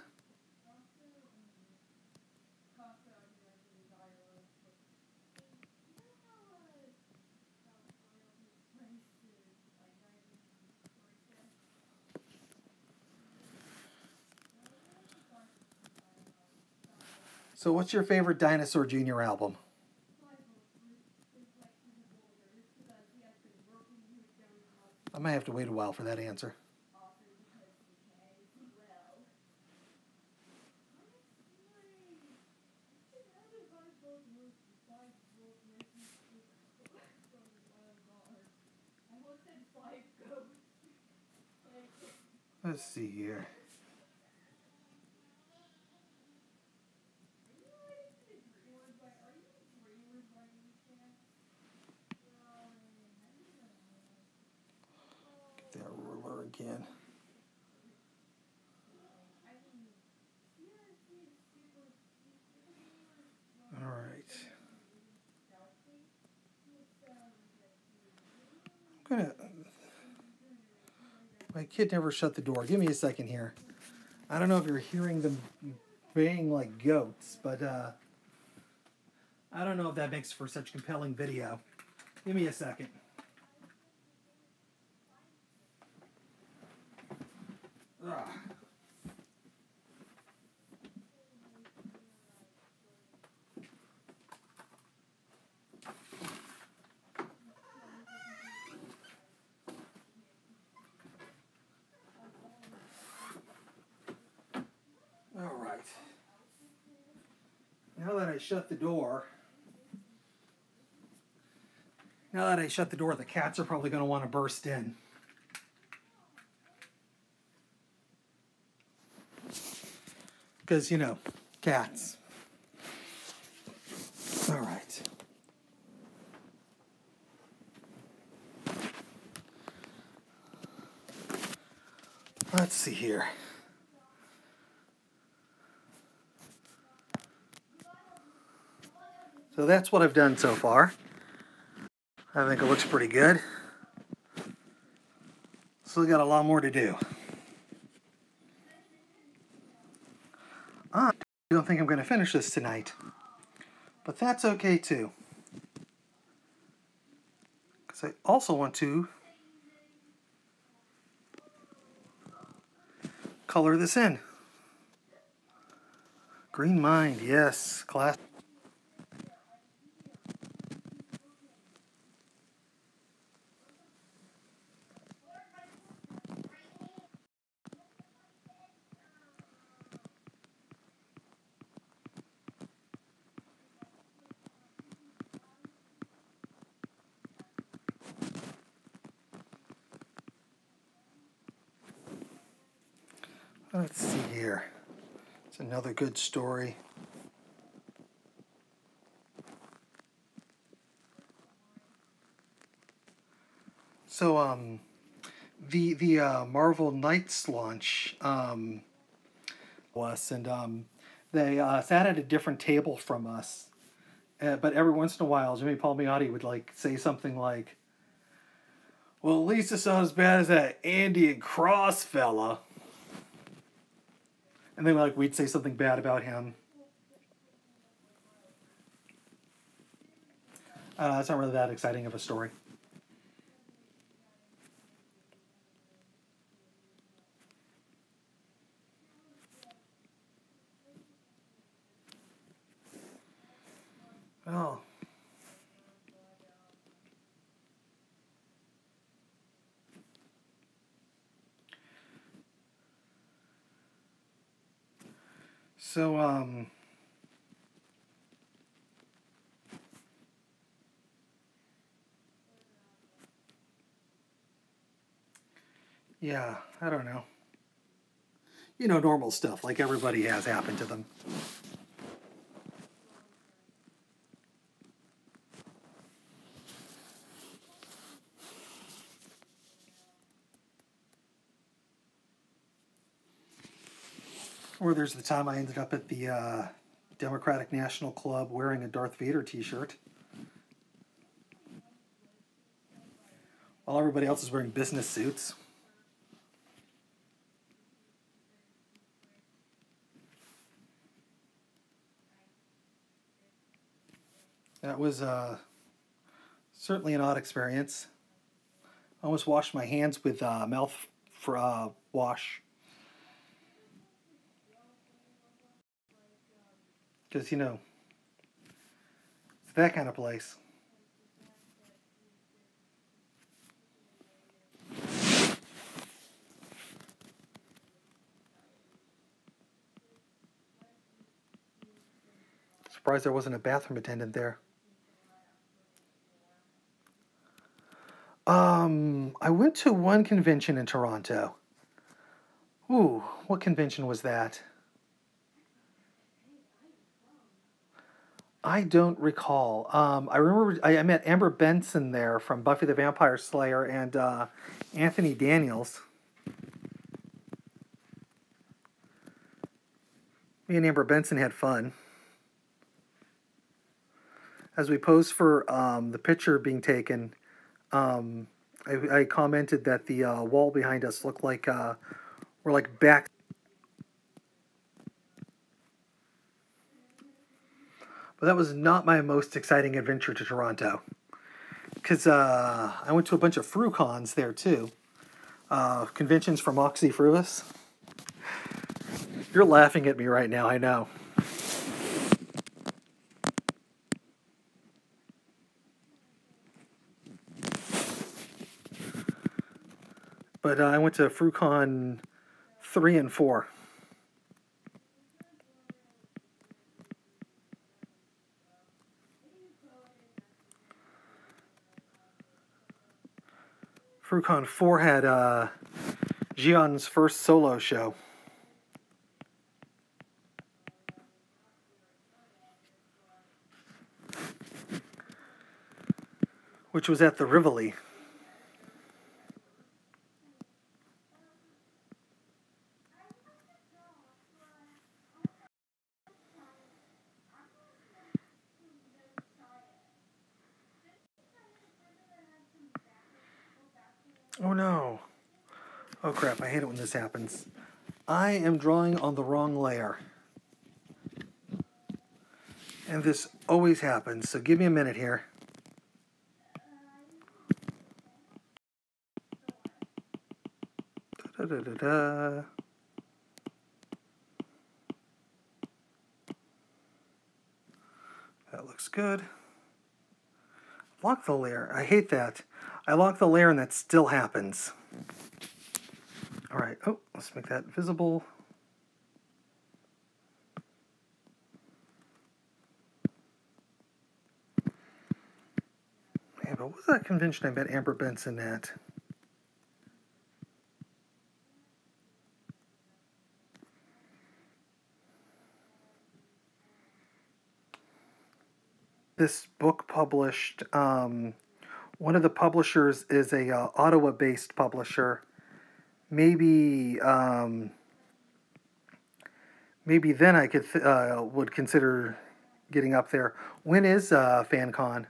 So what's your favorite Dinosaur Jr. album? I might have to wait a while for that answer. Let's see here. Get that ruler again. All right. I'm gonna. My kid never shut the door. Give me a second here. I don't know if you're hearing them baying like goats, but I don't know if that makes for such compelling video. Give me a second. Ugh. All right. Now that I shut the door, the cats are probably going to want to burst in. Because, cats. All right. Let's see here. So that's what I've done so far. I think it looks pretty good. Still got a lot more to do. I don't think I'm going to finish this tonight. But that's okay too. Because I also want to color this in. Green Mind, yes. Class. Let's see here. It's another good story. So, the Marvel Knights launch was, and they sat at a different table from us. But every once in a while, Jimmy Palmiotti would like say something like, "Well, at least it's not as bad as that Andy and Cross fella." And then like we'd say something bad about him. It's not really that exciting of a story. Oh. So, yeah, I don't know. You know, normal stuff like everybody has happened to them. Or there's the time I ended up at the Democratic National Club wearing a Darth Vader t-shirt, while everybody else is wearing business suits. That was certainly an odd experience. I almost washed my hands with mouth wash. Because, you know, it's that kind of place. Surprised there wasn't a bathroom attendant there. I went to one convention in Toronto. Ooh, what convention was that? I don't recall. I remember I met Amber Benson there from Buffy the Vampire Slayer and Anthony Daniels. Me and Amber Benson had fun. As we posed for the picture being taken, I commented that the wall behind us looked like we're like back. But that was not my most exciting adventure to Toronto. Because I went to a bunch of FruCons there too. Conventions from Moxie Fruus. You're laughing at me right now, I know. But I went to FruCon 3 and 4. FruCon 4 had Gion's first solo show. Which was at the Rivoli. Oh no. Oh crap, I hate it when this happens. I am drawing on the wrong layer. And this always happens, so give me a minute here. Da-da-da-da. That looks good. Lock the layer. I hate that. I lock the layer and that still happens. Alright, oh, let's make that visible. Man, but what was that convention I met Amber Benson at? this book published. One of the publishers is a Ottawa-based publisher. Maybe maybe then I could would consider getting up there. When is FanCon?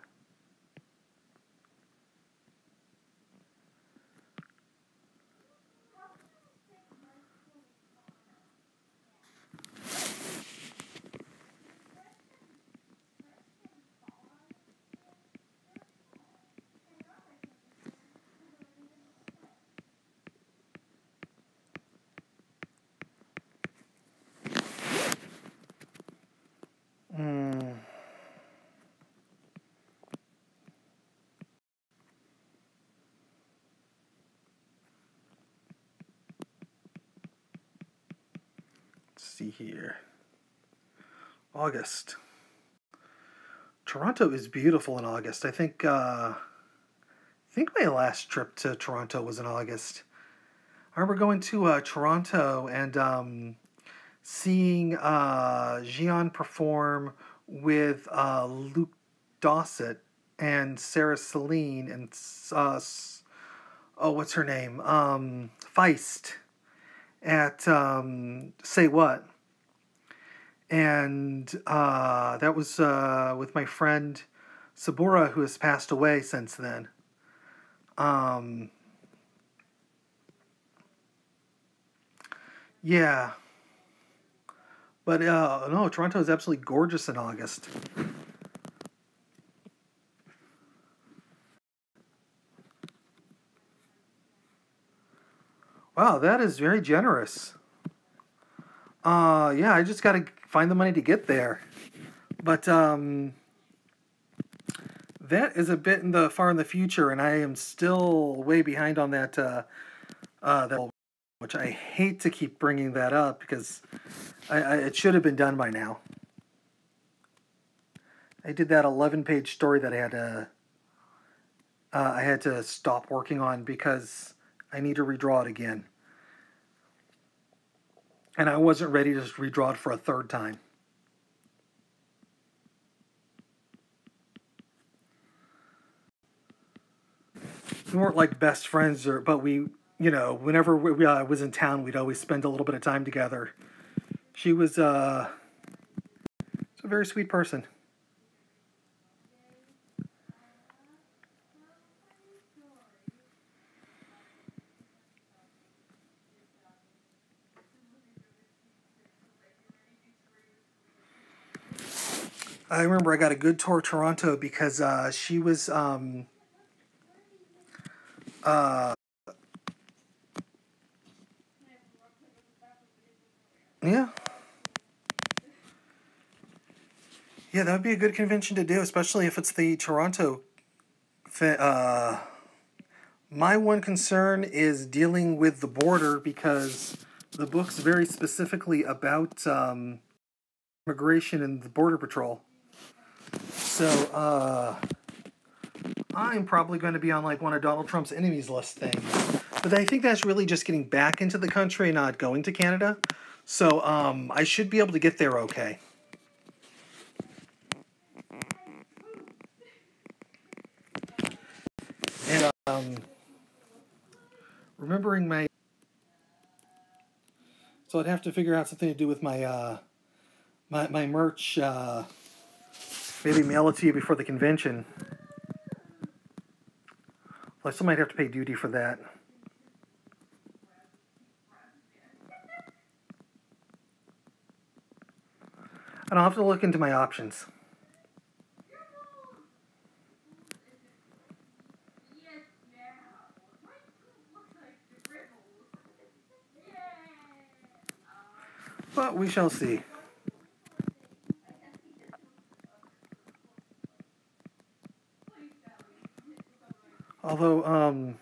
See here. August. Toronto is beautiful in August. I think my last trip to Toronto was in August. I remember going to Toronto and seeing Gian perform with Luke Dossett and Sarah Celine and what's her name? Feist at Say What. And that was with my friend Sabura, who has passed away since then. Yeah. But no, Toronto is absolutely gorgeous in August. Wow, that is very generous. Yeah, I just got to find the money to get there. But that is a bit far in the future, and I am still way behind on that. Which I hate to keep bringing that up because it should have been done by now. I did that 11-page story that I had to stop working on because I need to redraw it again. And I wasn't ready to just redraw it for a third time. We weren't like best friends, but we, whenever I was in town, we'd always spend a little bit of time together. She was a very sweet person. I remember I got a good tour of Toronto because she was yeah. Yeah, that would be a good convention to do, especially if it's the Toronto. My one concern is dealing with the border because the book's very specifically about immigration and the border patrol. So I'm probably going to be on like one of Donald Trump's enemies list things. But I think that's really just getting back into the country, not going to Canada. So I should be able to get there okay. And remembering my... So I'd have to figure out something to do with my my merch. Maybe mail it to you before the convention. I still might have to pay duty for that. And I'll have to look into my options. But we shall see. Although,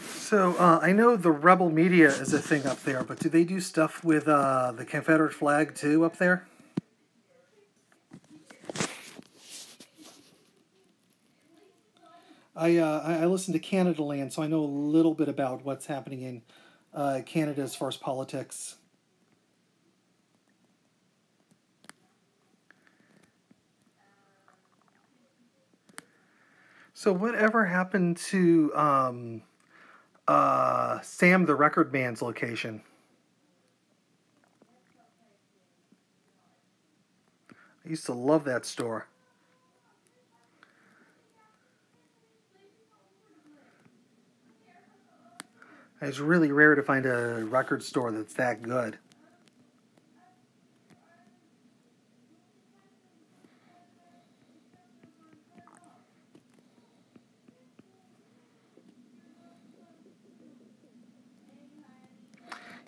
so I know the Rebel Media is a thing up there, but do they do stuff with the Confederate flag too up there? I listen to Canada Land, so I know a little bit about what's happening in Canada as far as politics. So whatever happened to Sam the Record Man's location? I used to love that store. It's really rare to find a record store that's that good.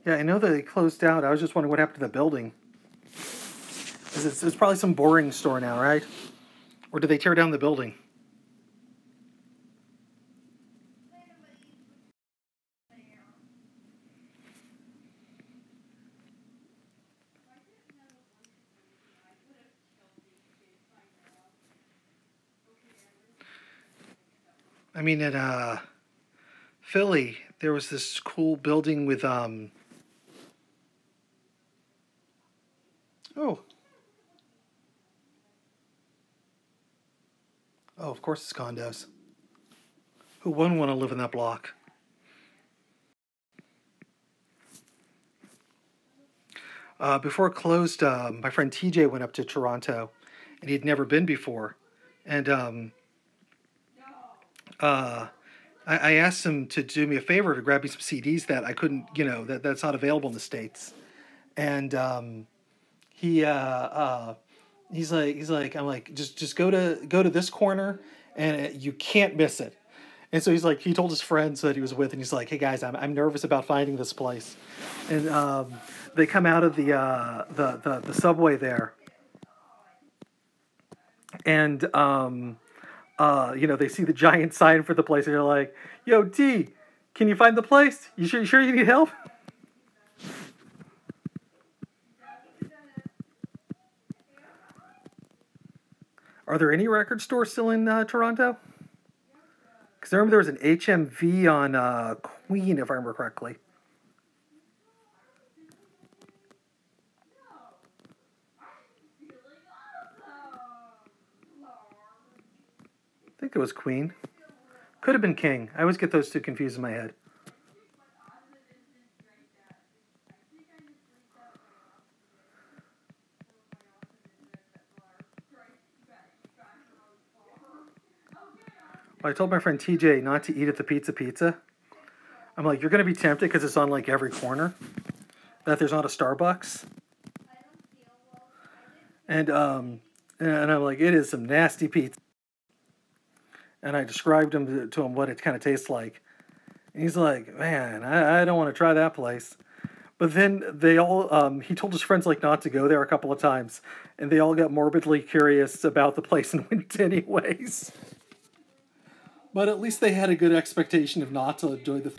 Yeah, I know that they closed out. I was just wondering what happened to the building. It's probably some boring store now, right? Or did they tear down the building? I mean, in Philly, there was this cool building with oh, oh, of course it's condos. Who wouldn't want to live in that block? Before it closed, my friend TJ went up to Toronto, and he'd never been before, and I asked him to do me a favor to grab me some CDs that I couldn't, that's not available in the States, and he he's like I'm like just go to this corner, and you can't miss it. And so he told his friends that he was with, and he's like, hey guys, I'm nervous about finding this place, and they come out of the subway there, and they see the giant sign for the place, and they're like, yo, T, can you find the place? You sure you need help? Are there any record stores still in Toronto? Because I remember there was an HMV on Queen, if I remember correctly. I think it was Queen. Could have been King. I always get those two confused in my head. Well, I told my friend TJ not to eat at the Pizza. I'm like, you're going to be tempted because it's on like every corner. That there's not a Starbucks. And I'm like, it is some nasty pizza. And I described to him what it kind of tastes like. And he's like, man, I don't want to try that place. But then they all, he told his friends like not to go there a couple of times. And they all got morbidly curious about the place and went anyways. But at least they had a good expectation of not to enjoy the...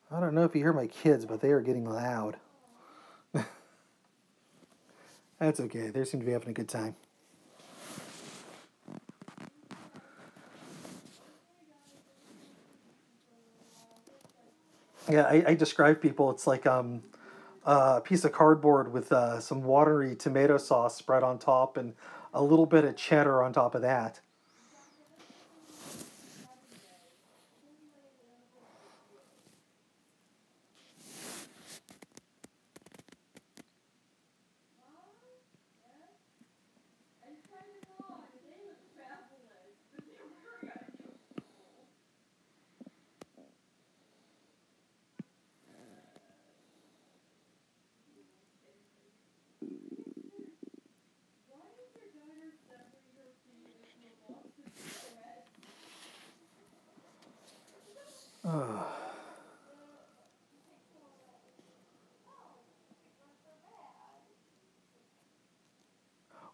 I don't know if you hear my kids, but they are getting loud. That's okay. They seem to be having a good time. Yeah, I describe people. It's like a piece of cardboard with some watery tomato sauce spread on top and a little bit of cheddar on top of that.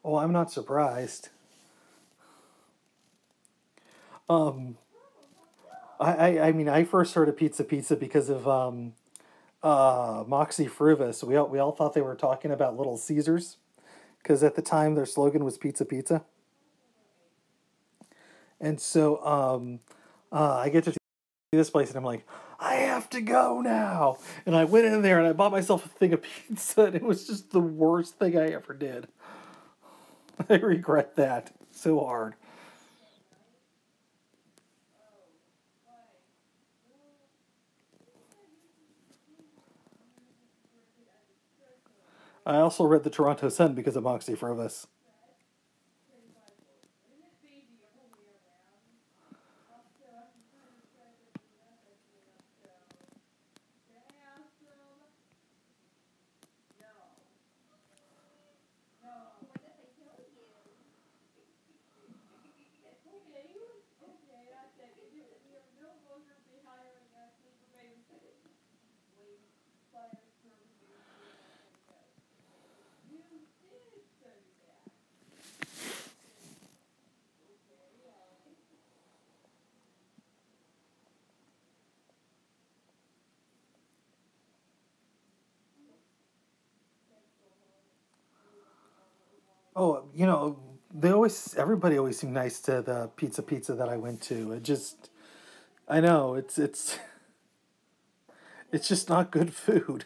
Oh, I'm not surprised. I mean, I first heard of Pizza Pizza because of Moxie Fruvis. We all thought they were talking about Little Caesars because at the time their slogan was Pizza Pizza. And so I get to see this place and I'm like, I have to go now. And I went in there and I bought myself a thing of pizza and it was just the worst thing I ever did. I regret that so hard. I also read the Toronto Sun because of Moxie Fruvis. Oh, everybody always seemed nice to the Pizza that I went to. I know, it's just not good food.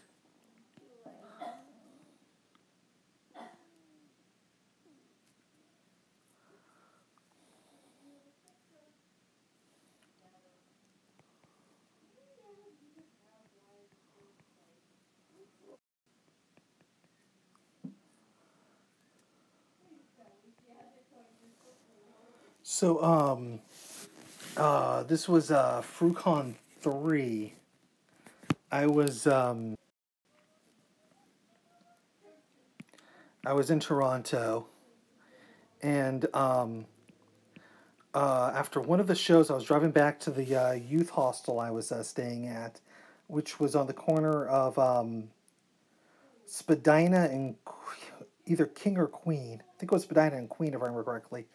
So, this was FruCon 3. I was I was in Toronto, and after one of the shows, I was driving back to the youth hostel I was staying at, which was on the corner of Spadina and either King or Queen. I think it was Spadina and Queen, if I remember correctly.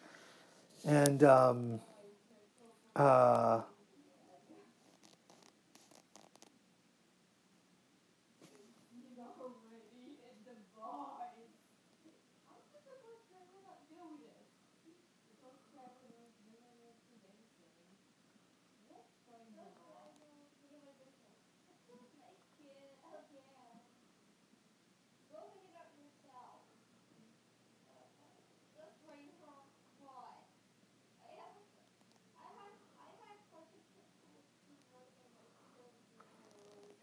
And uh,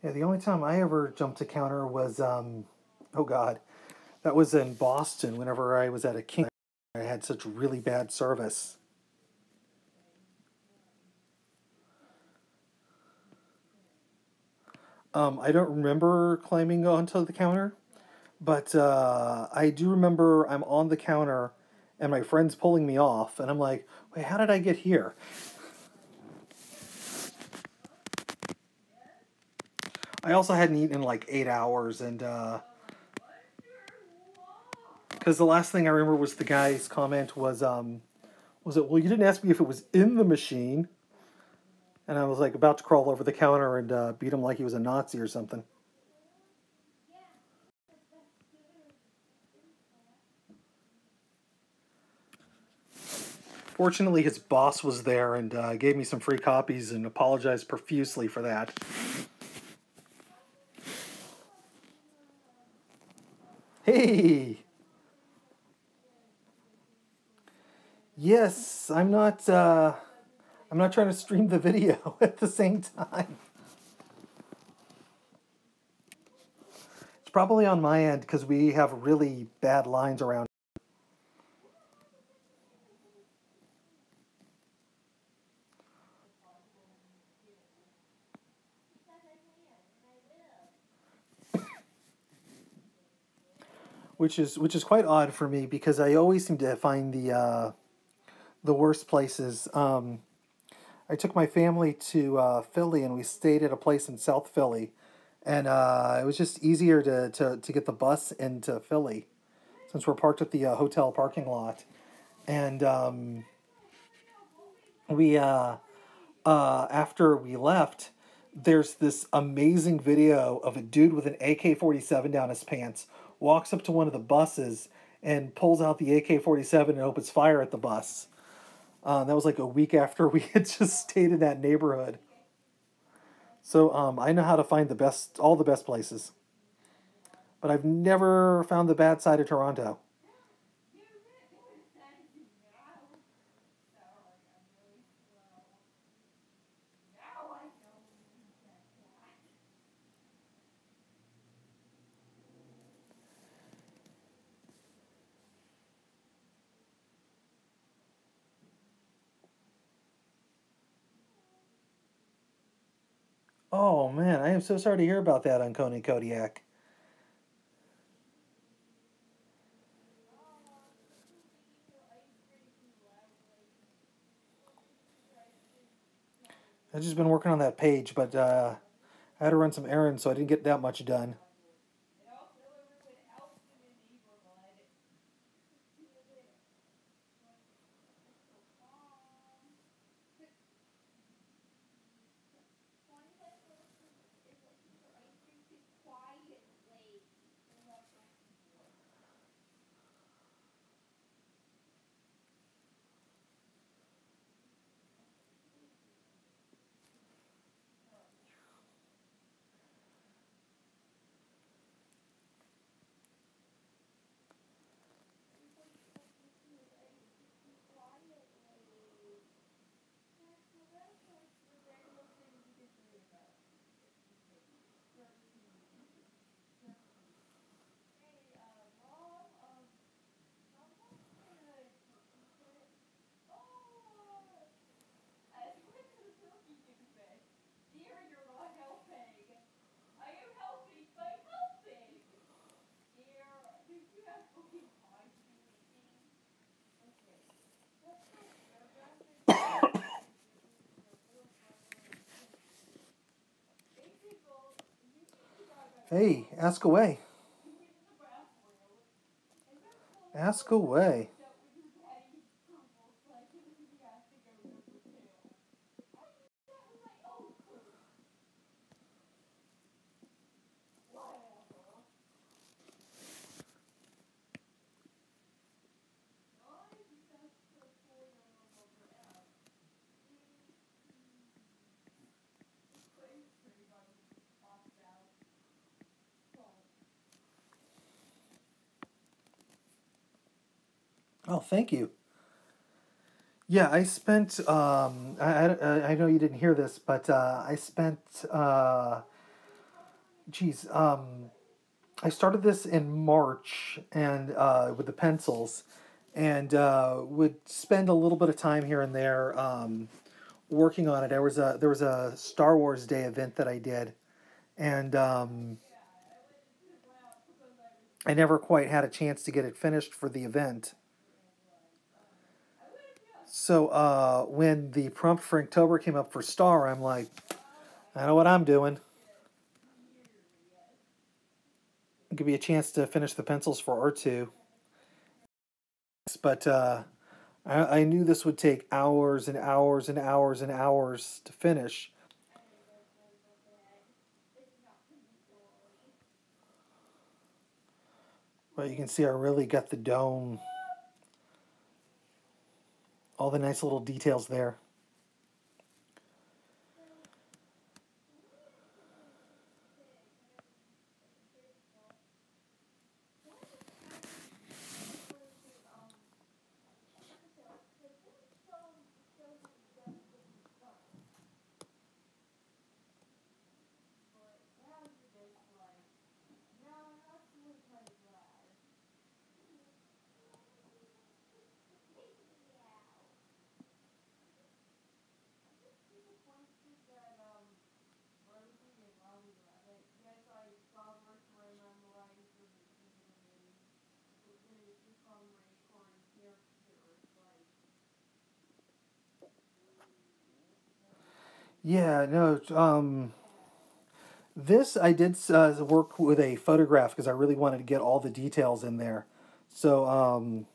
yeah, the only time I ever jumped to counter was oh God, that was in Boston. Whenever I was at a King, I had such really bad service. I don't remember climbing onto the counter, but I do remember I'm on the counter and my friend's pulling me off, and I'm like, wait, how did I get here? I also hadn't eaten in like 8 hours, and because the last thing I remember was the guy's comment was it, well, you didn't ask me if it was in the machine, and I was like about to crawl over the counter and beat him like he was a Nazi or something. Fortunately, his boss was there and gave me some free copies and apologized profusely for that. Hey! Yes, I'm not trying to stream the video at the same time. It's probably on my end because we have really bad lines around. Which is quite odd for me because I always seem to find the worst places. I took my family to Philly and we stayed at a place in South Philly, and it was just easier to get the bus into Philly since we're parked at the hotel parking lot. And we after we left, there's this amazing video of a dude with an AK-47 down his pants, walks up to one of the buses and pulls out the AK-47 and opens fire at the bus. That was like a week after we had just stayed in that neighborhood. So I know how to find all the best places. But I've never found the bad side of Toronto. Oh man, I am so sorry to hear about that on Coney Kodiak. I've just been working on that page, but I had to run some errands, so I didn't get that much done. Hey, ask away. Ask away. Oh, thank you. Yeah, I spent. I know you didn't hear this, but I spent. Geez, I started this in March and with the pencils, and would spend a little bit of time here and there working on it. There was a Star Wars Day event that I did, and I never quite had a chance to get it finished for the event. So when the prompt for Inktober came up for Star, I'm like, I know what I'm doing. Give me a chance to finish the pencils for R2. But I knew this would take hours and hours and hours and hours to finish. But you can see I really got the dome, all the nice little details there. Yeah, no. This I did work with a photograph because I really wanted to get all the details in there. So,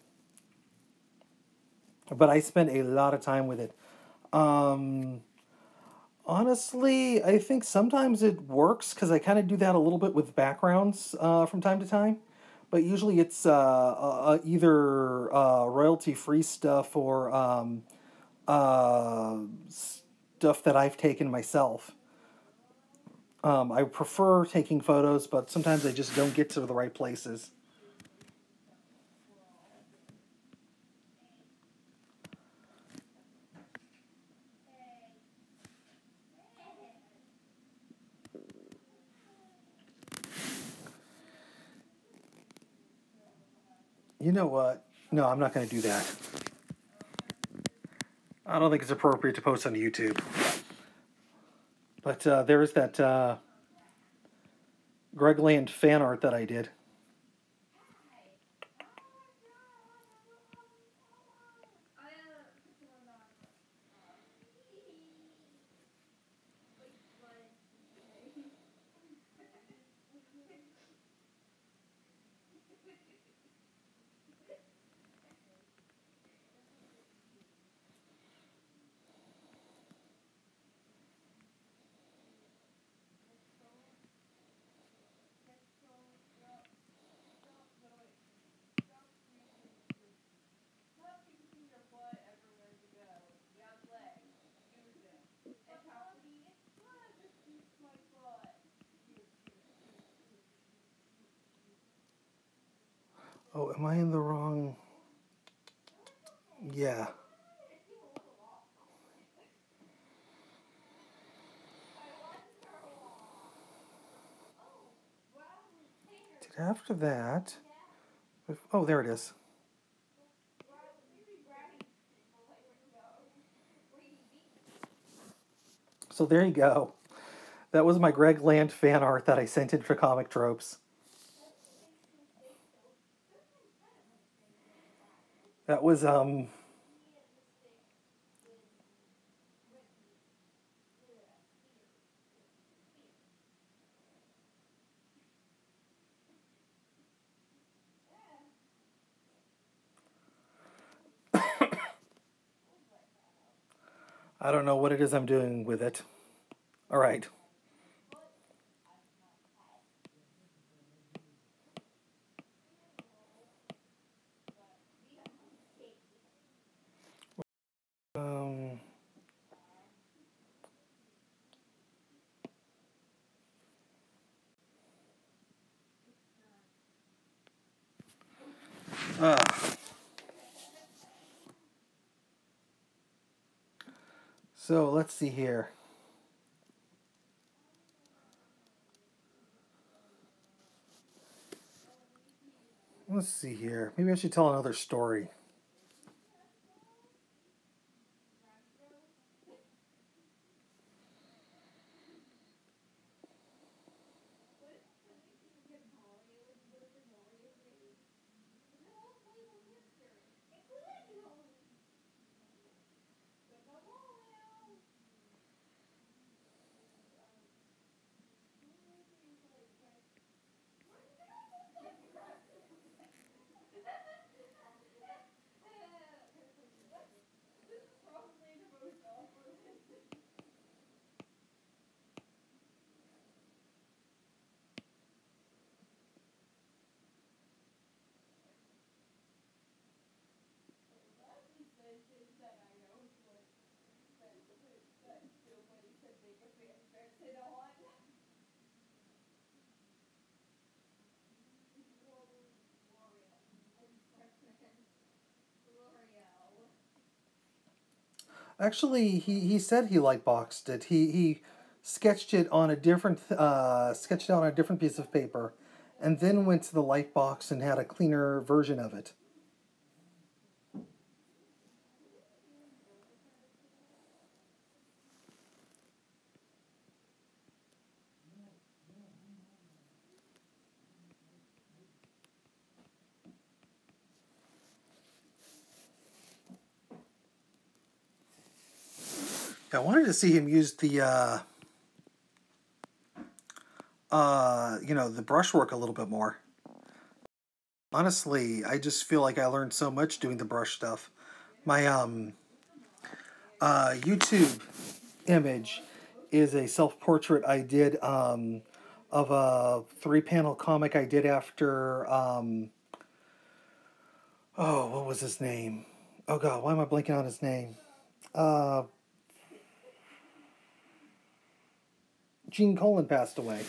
but I spent a lot of time with it. Um, Honestly, I think sometimes it works because I kind of do that a little bit with backgrounds from time to time. But usually it's either royalty-free stuff or stuff that I've taken myself. I prefer taking photos, but sometimes I just don't get to the right places. You know what? No, I'm not going to do that. I don't think it's appropriate to post on YouTube. But there is that Greg Land fan art that I did. Oh, am I in the wrong? Yeah. After that, oh, there it is. So there you go. That was my Greg Land fan art that I sent in for Comic Tropes. That was I don't know what it is I'm doing with it. All right. Um, so let's see here. Let's see here. Maybe I should tell another story. Actually, he said he lightboxed it. He sketched it on a different sketched it on a different piece of paper, and then went to the lightbox and had a cleaner version of it. I wanted to see him use the the brushwork a little bit more. Honestly, I just feel like I learned so much doing the brush stuff. My YouTube image is a self-portrait I did of a 3-panel comic I did after what was his name? Oh god, why am I blanking on his name? Gene Colan passed away.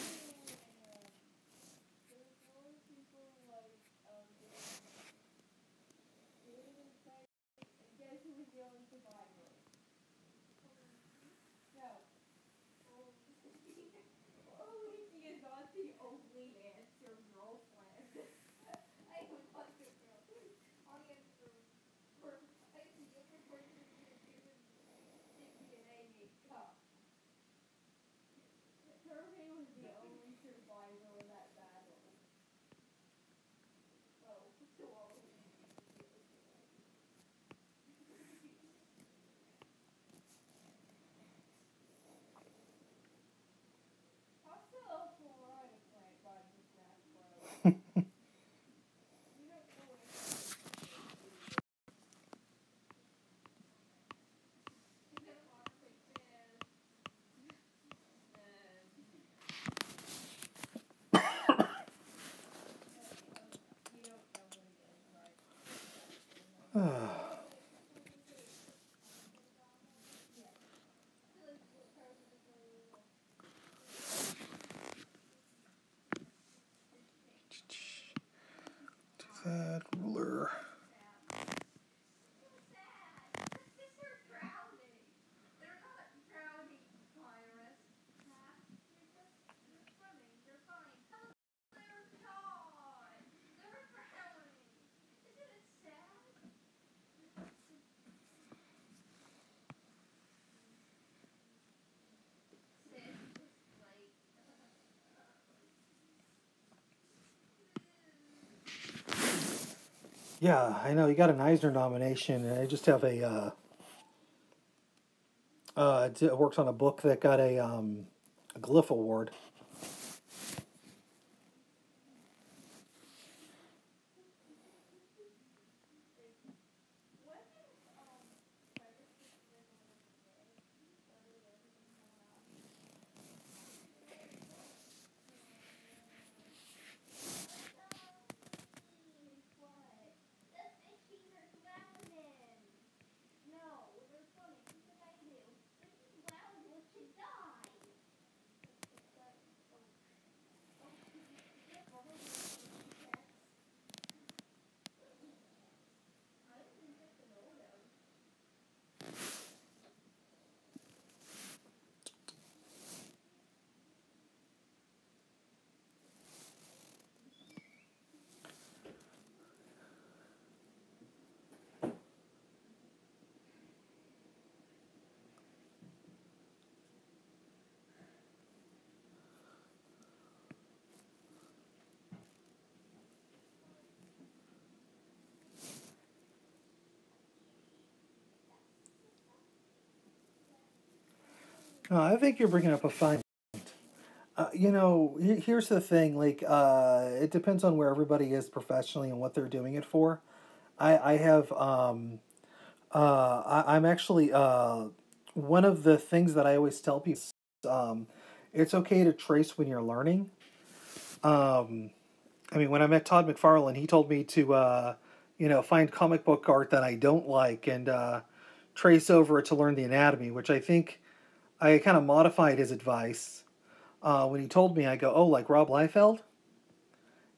That ruler. Yeah, I know. You got an Eisner nomination, and I just have worked on a book that got a Glyph Award. I think you're bringing up a fine. Here's the thing. Like, it depends on where everybody is professionally and what they're doing it for. I have. I'm actually. One of the things that I always tell people. It's okay to trace when you're learning. I mean, when I met Todd McFarlane, he told me to, find comic book art that I don't like and trace over it to learn the anatomy, which I think I kind of modified his advice. When he told me, I go, oh, like Rob Liefeld?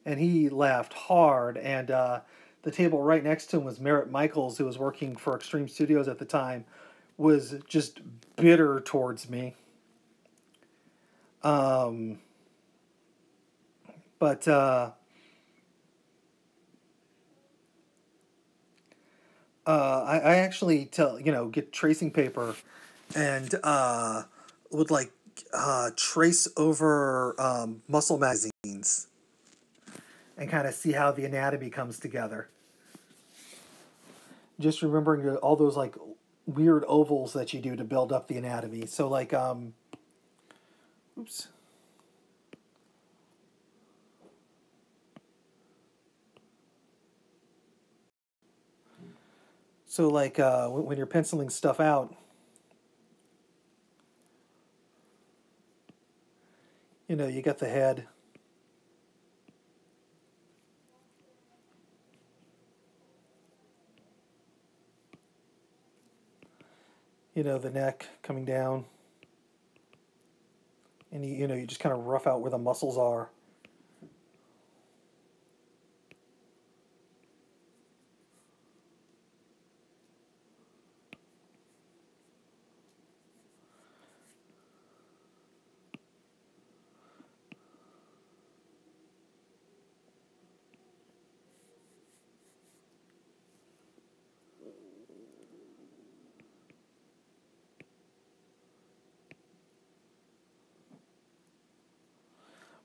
And he laughed hard. And the table right next to him was Merritt Michaels, who was working for Extreme Studios at the time, was just bitter towards me. But I actually get tracing paper and would like trace over muscle magazines and kind of see how the anatomy comes together. Just remembering all those like weird ovals that you do to build up the anatomy. So like oops. So like when you're penciling stuff out, you got the head. The neck coming down. And you just kind of rough out where the muscles are.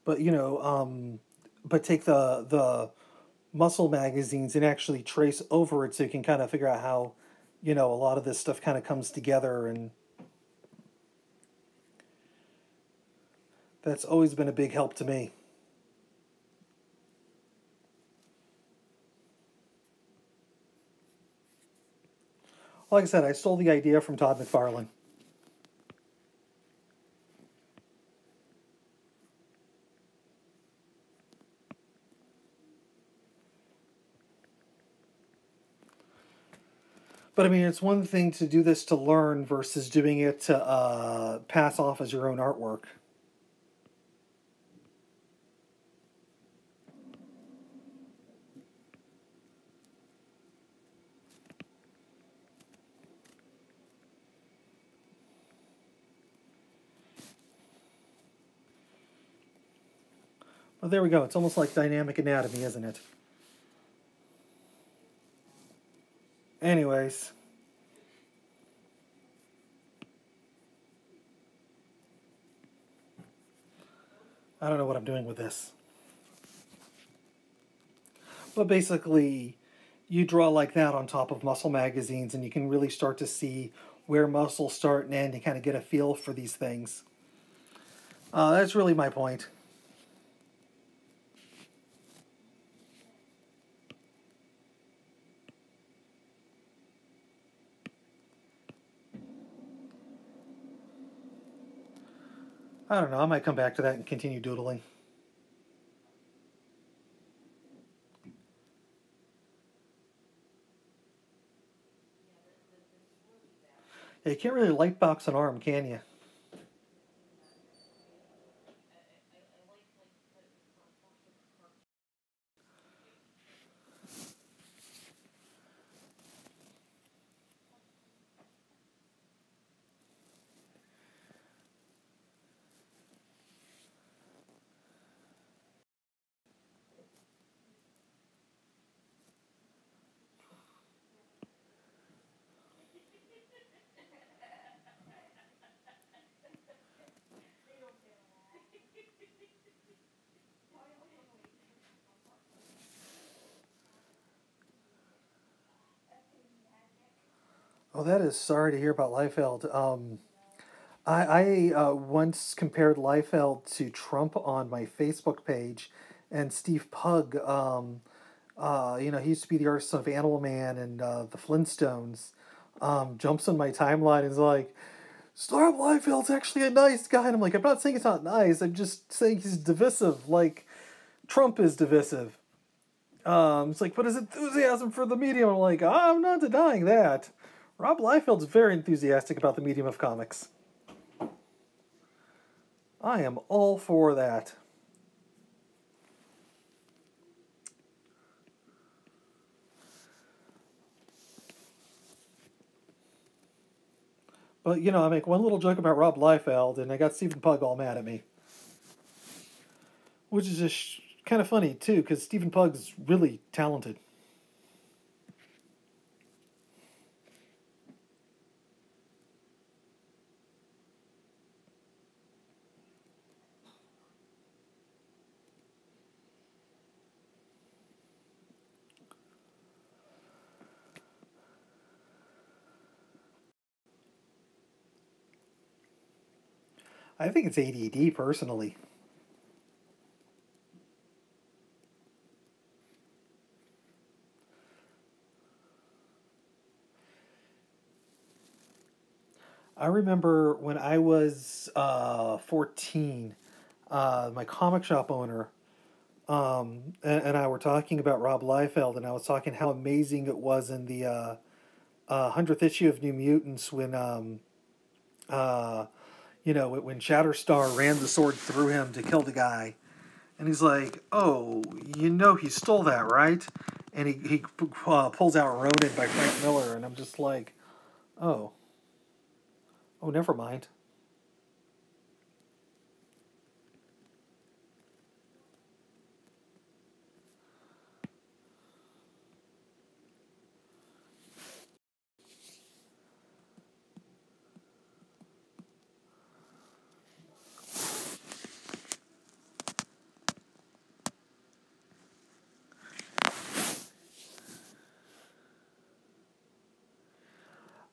But but take the muscle magazines and actually trace over it so you can kind of figure out how a lot of this stuff kind of comes together, and that's always been a big help to me. Like I said, I stole the idea from Todd McFarlane. But I mean, it's one thing to do this to learn versus doing it to pass off as your own artwork. Well, there we go. It's almost like dynamic anatomy, isn't it? Anyways. I don't know what I'm doing with this. But basically, you draw like that on top of muscle magazines, and you can really start to see where muscles start and end and kind of get a feel for these things. That's really my point. I don't know. I might come back to that and continue doodling. Yeah, you can't really lightbox an arm, can you? Oh, that is sorry to hear about Liefeld. I once compared Liefeld to Trump on my Facebook page, and Steve Pugh, he used to be the artist of Animal Man and the Flintstones, jumps on my timeline and is like, Rob Liefeld's actually a nice guy. And I'm like, I'm not saying he's not nice, I'm just saying he's divisive, like Trump is divisive. It's like, but his enthusiasm for the medium, I'm like, I'm not denying that. Rob Liefeld's very enthusiastic about the medium of comics. I am all for that. But, I make one little joke about Rob Liefeld, and I got Stephen Pugh all mad at me. Which is just kind of funny, too, because Stephen Pugh's really talented. I think it's ADD, personally. I remember when I was 14, my comic shop owner, and I were talking about Rob Liefeld, and I was talking how amazing it was in the 100th issue of New Mutants when uh, when Shatterstar ran the sword through him to kill the guy, and he's like, "Oh, he stole that, right?" And he pulls out Ronin by Frank Miller, and I'm just like, "Oh, never mind."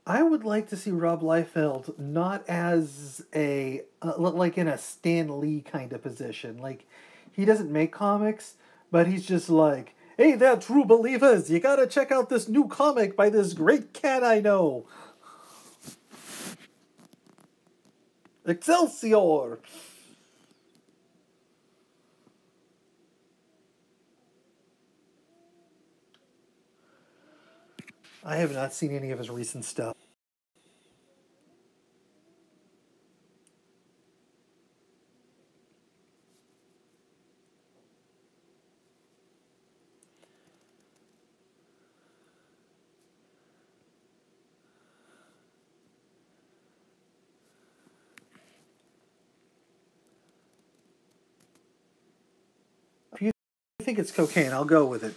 I would like to see Rob Liefeld not as a like in a Stan Lee kind of position. Like he doesn't make comics, but he's just like, "Hey there, true believers! You gotta check out this new comic by this great cat I know, Excelsior." I have not seen any of his recent stuff. If you think it's cocaine, I'll go with it.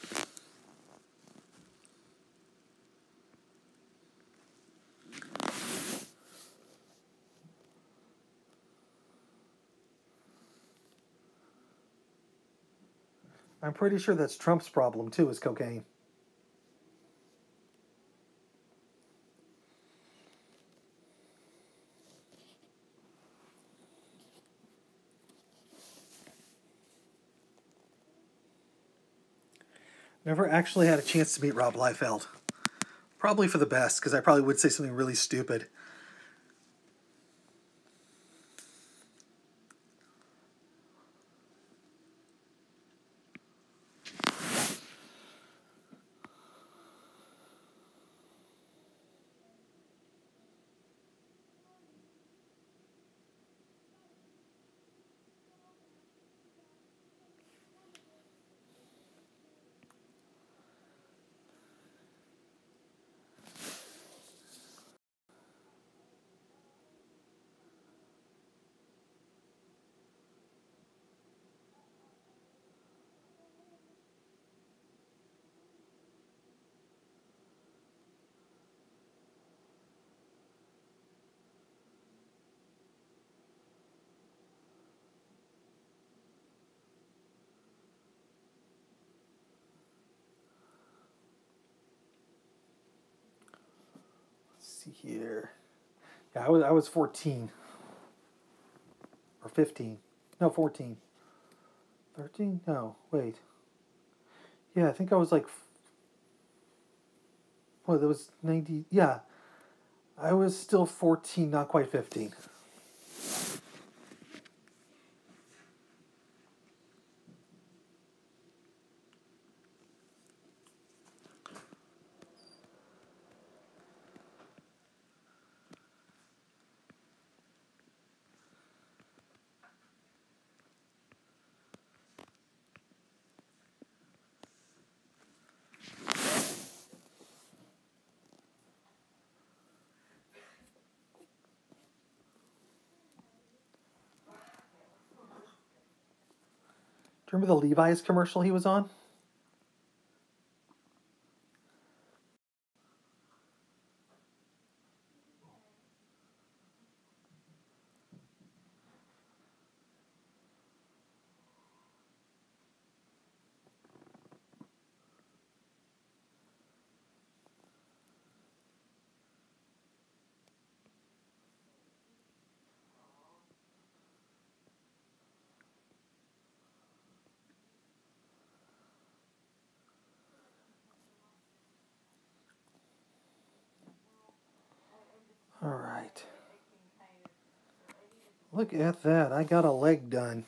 I'm pretty sure that's Trump's problem too, is cocaine. Never actually had a chance to meet Rob Liefeld. Probably for the best, because I probably would say something really stupid. See here. Yeah, I was 14 or 15. No, 14. 13? No, wait. Yeah, I think I was like. Well, that was 90. Yeah, I was still 14, not quite 15. Do you remember the Levi's commercial he was on? All right. Look at that. I got a leg done.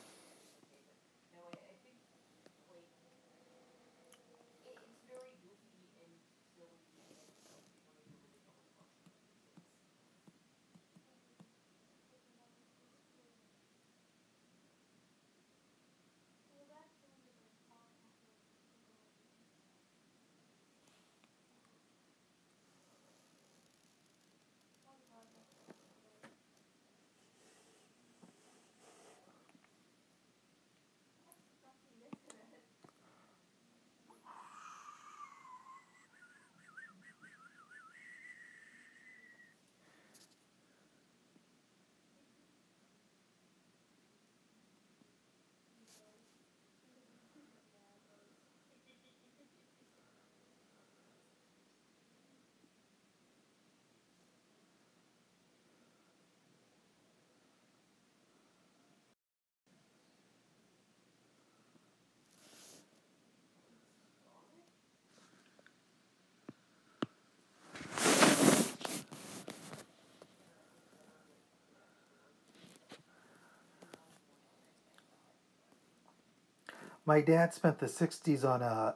my dad spent the 60s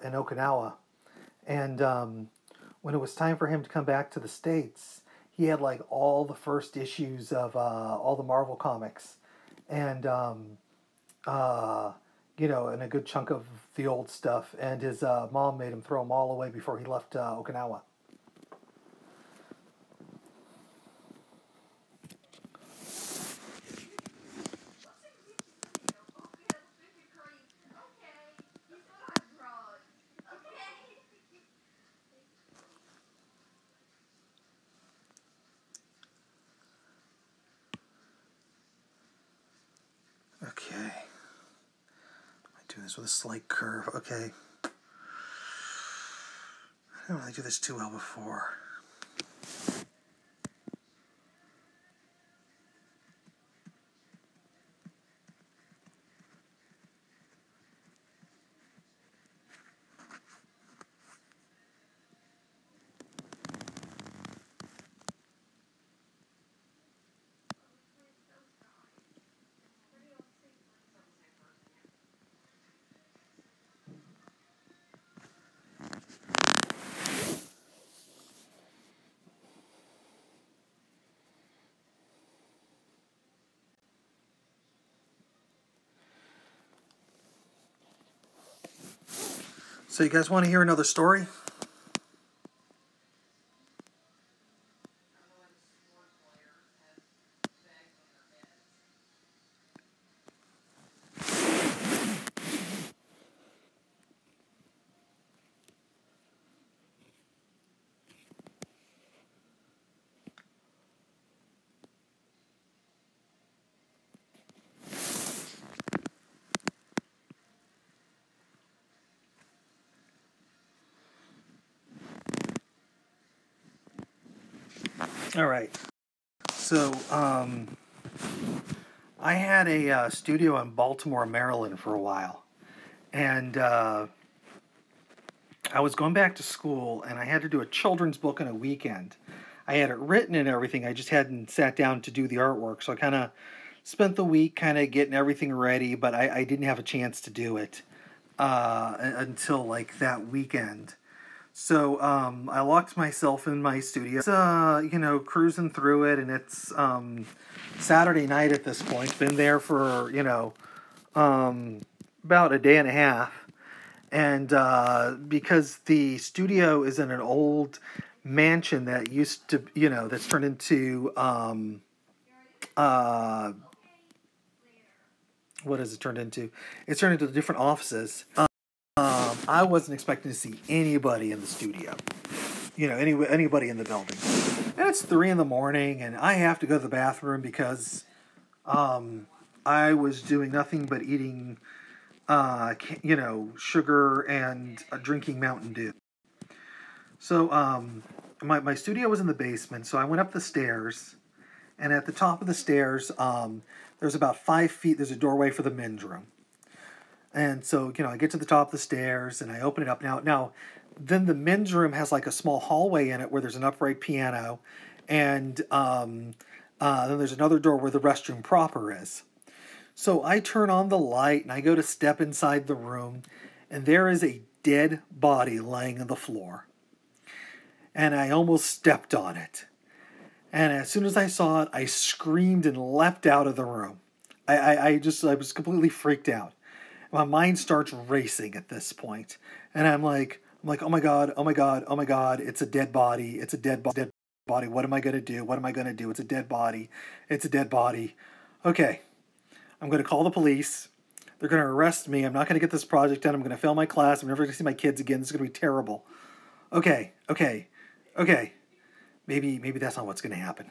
in Okinawa, and when it was time for him to come back to the States, he had like all the first issues of all the Marvel comics, and uh, and a good chunk of the old stuff. And his mom made him throw them all away before he left Okinawa. Okay. I do this with a slight curve. Okay. I didn't really do this too well before. So you guys want to hear another story? All right. So, I had a studio in Baltimore, Maryland for a while. And I was going back to school, and I had to do a children's book in a weekend. I had it written and everything. I just hadn't sat down to do the artwork. So I kind of spent the week kind of getting everything ready, but I didn't have a chance to do it until like that weekend. So I locked myself in my studio. It's, cruising through it, and it's Saturday night at this point. Been there for, about a day and a half. And because the studio is in an old mansion that used to, that's turned into, what has it turned into? It's turned into different offices. I wasn't expecting to see anybody in the studio, anybody in the building. And it's 3 a.m, and I have to go to the bathroom because I was doing nothing but eating, sugar and drinking Mountain Dew. So my studio was in the basement, so I went up the stairs, and at the top of the stairs, there's about 5 feet, there's a doorway for the men's room. And so, I get to the top of the stairs, and I open it up. Now, then the men's room has like a small hallway in it where there's an upright piano, and then there's another door where the restroom proper is. So I turn on the light, and I go to step inside the room, and there is a dead body laying on the floor. And I almost stepped on it. And as soon as I saw it, I screamed and leapt out of the room. I was completely freaked out. My mind starts racing at this point. And I'm like, oh my God, oh my God, oh my God, it's a dead body. It's a dead body. What am I going to do? What am I going to do? It's a dead body. It's a dead body. Okay, I'm going to call the police. They're going to arrest me. I'm not going to get this project done. I'm going to fail my class. I'm never going to see my kids again. This is going to be terrible. Okay. Maybe that's not what's going to happen.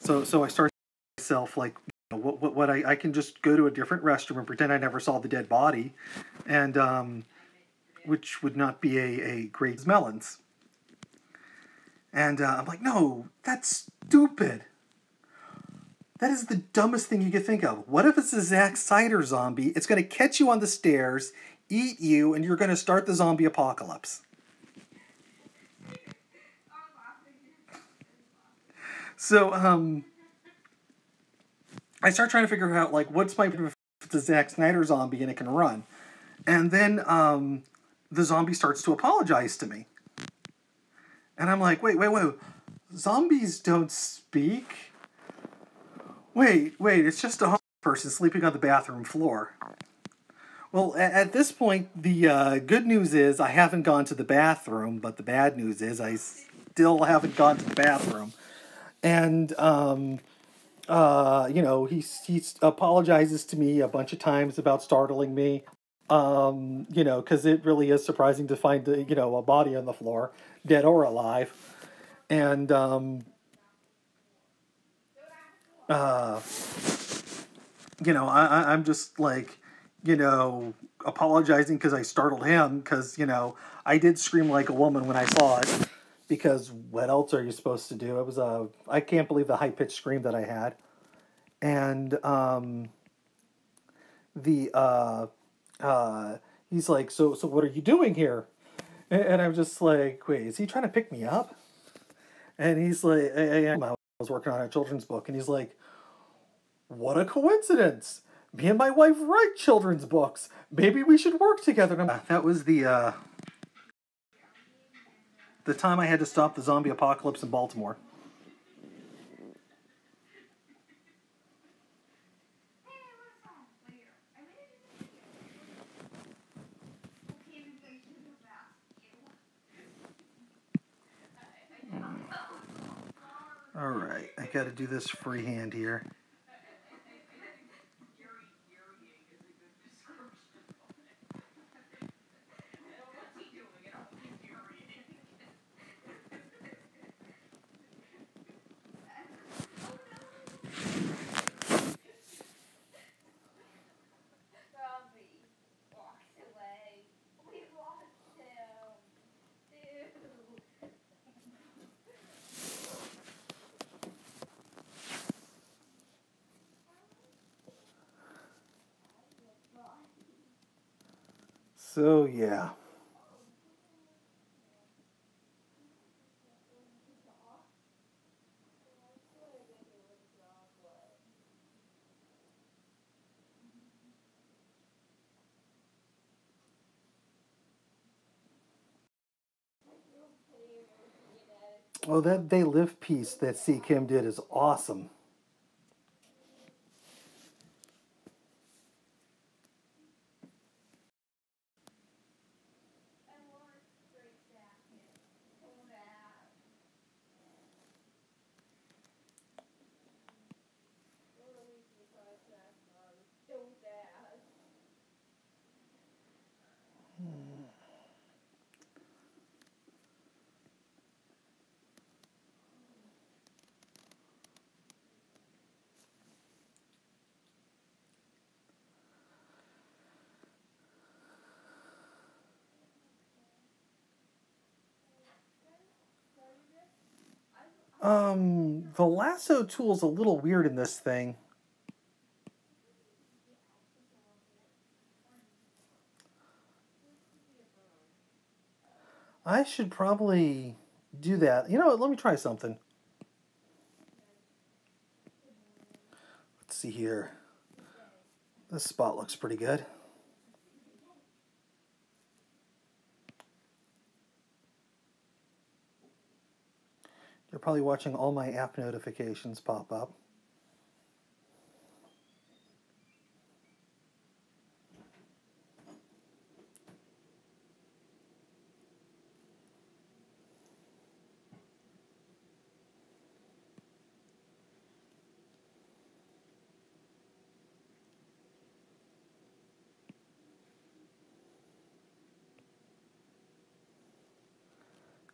So I start myself like, what I can just go to a different restroom and pretend I never saw the dead body, and which would not be a great melons. And I'm like, no, that's stupid. That is the dumbest thing you could think of. What if it's a Zack Snyder zombie? It's going to catch you on the stairs, eat you, and you're going to start the zombie apocalypse. So, I start trying to figure out, like, what's my... if it's a Zack Snyder zombie and it can run. And then the zombie starts to apologize to me. And I'm like, wait. Zombies don't speak? Wait, it's just a homeless person sleeping on the bathroom floor. Well, at this point, the good news is I haven't gone to the bathroom, but the bad news is I still haven't gone to the bathroom. And, he apologizes to me a bunch of times about startling me. Because it really is surprising to find, a body on the floor, dead or alive. And, I'm just like, apologizing because I startled him because, I did scream like a woman when I saw it. Because what else are you supposed to do? It was I can't believe the high-pitched scream that I had. And, he's like, so what are you doing here? And I'm just like, wait, is he trying to pick me up? And he's like, I was working on a children's book, and he's like, what a coincidence. Me and my wife write children's books. Maybe we should work together. That was the time I had to stop the zombie apocalypse in Baltimore. Alright, I gotta do this freehand here. So, yeah. Oh, that They Live piece that C. Kim did is awesome. The lasso tool's a little weird in this thing. I should probably do that. You know what? Let me try something. Let's see here. This spot looks pretty good. You're probably watching all my app notifications pop up.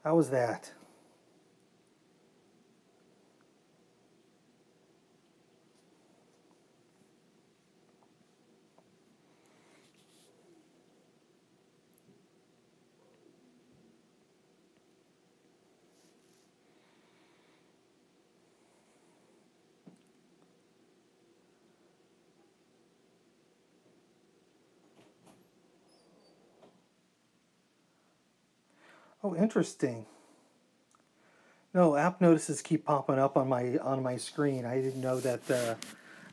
How was that? Oh, interesting. No, app notices keep popping up on my screen. I didn't know that.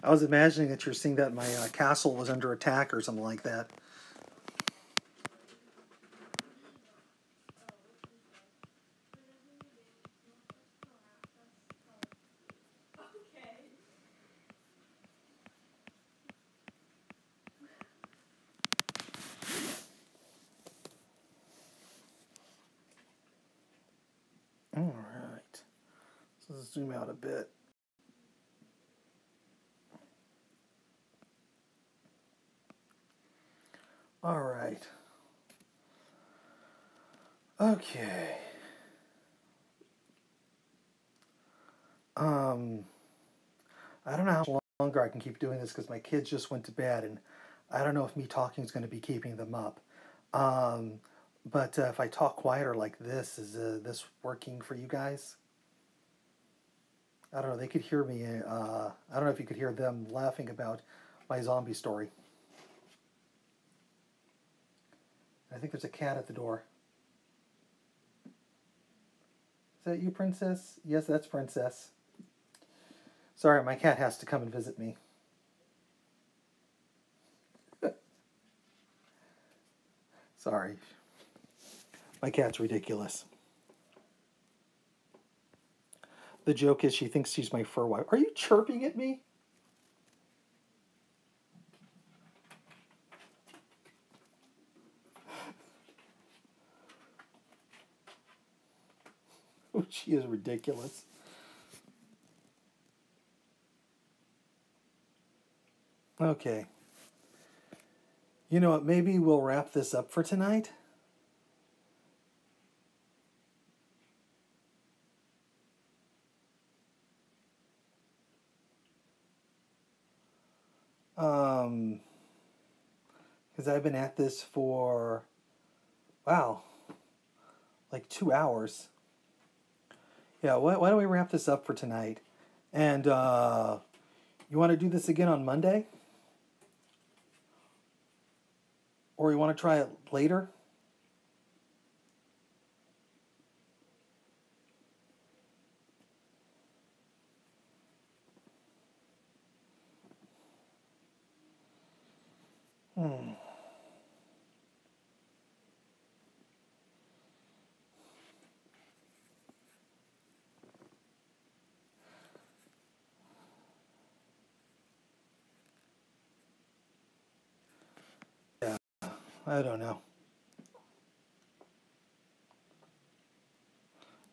I was imagining that you're seeing that my castle was under attack or something like that. All right. So let's zoom out a bit. All right. Okay. I don't know how much longer I can keep doing this because my kids just went to bed, and I don't know if me talking is going to be keeping them up. But if I talk quieter like this, is this working for you guys? I don't know. They could hear me. I don't know if you could hear them laughing about my zombie story. I think there's a cat at the door. Is that you, Princess? Yes, that's Princess. Sorry, my cat has to come and visit me. Sorry. My cat's ridiculous. The joke is she thinks she's my fur wife. Are you chirping at me? She is ridiculous. Okay. You know what? Maybe we'll wrap this up for tonight. Because I've been at this for, wow, like 2 hours. Yeah, why don't we wrap this up for tonight? And you want to do this again on Monday? Or you want to try it later? Yeah, I don't know.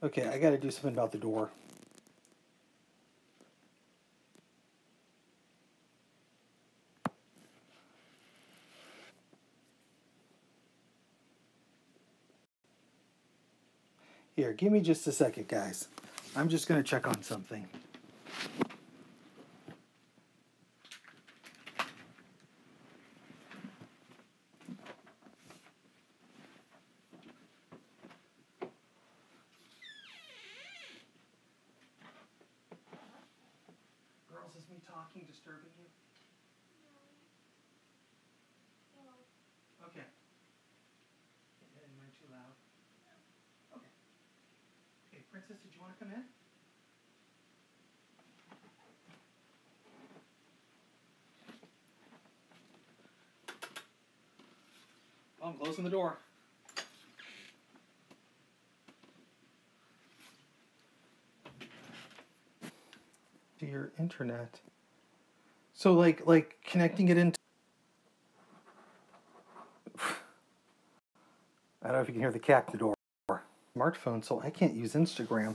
Okay, I got to do something about the door. Here, give me just a second, guys. I'm just going to check on something. Girls, is me talking disturbing you? No. Okay. Am I too loud? Okay. Okay, Princess, did you want to come in? Oh, I'm closing the door. To your internet. So like connecting it into I don't know if you can hear the cat at the door. Smartphone, so I can't use Instagram.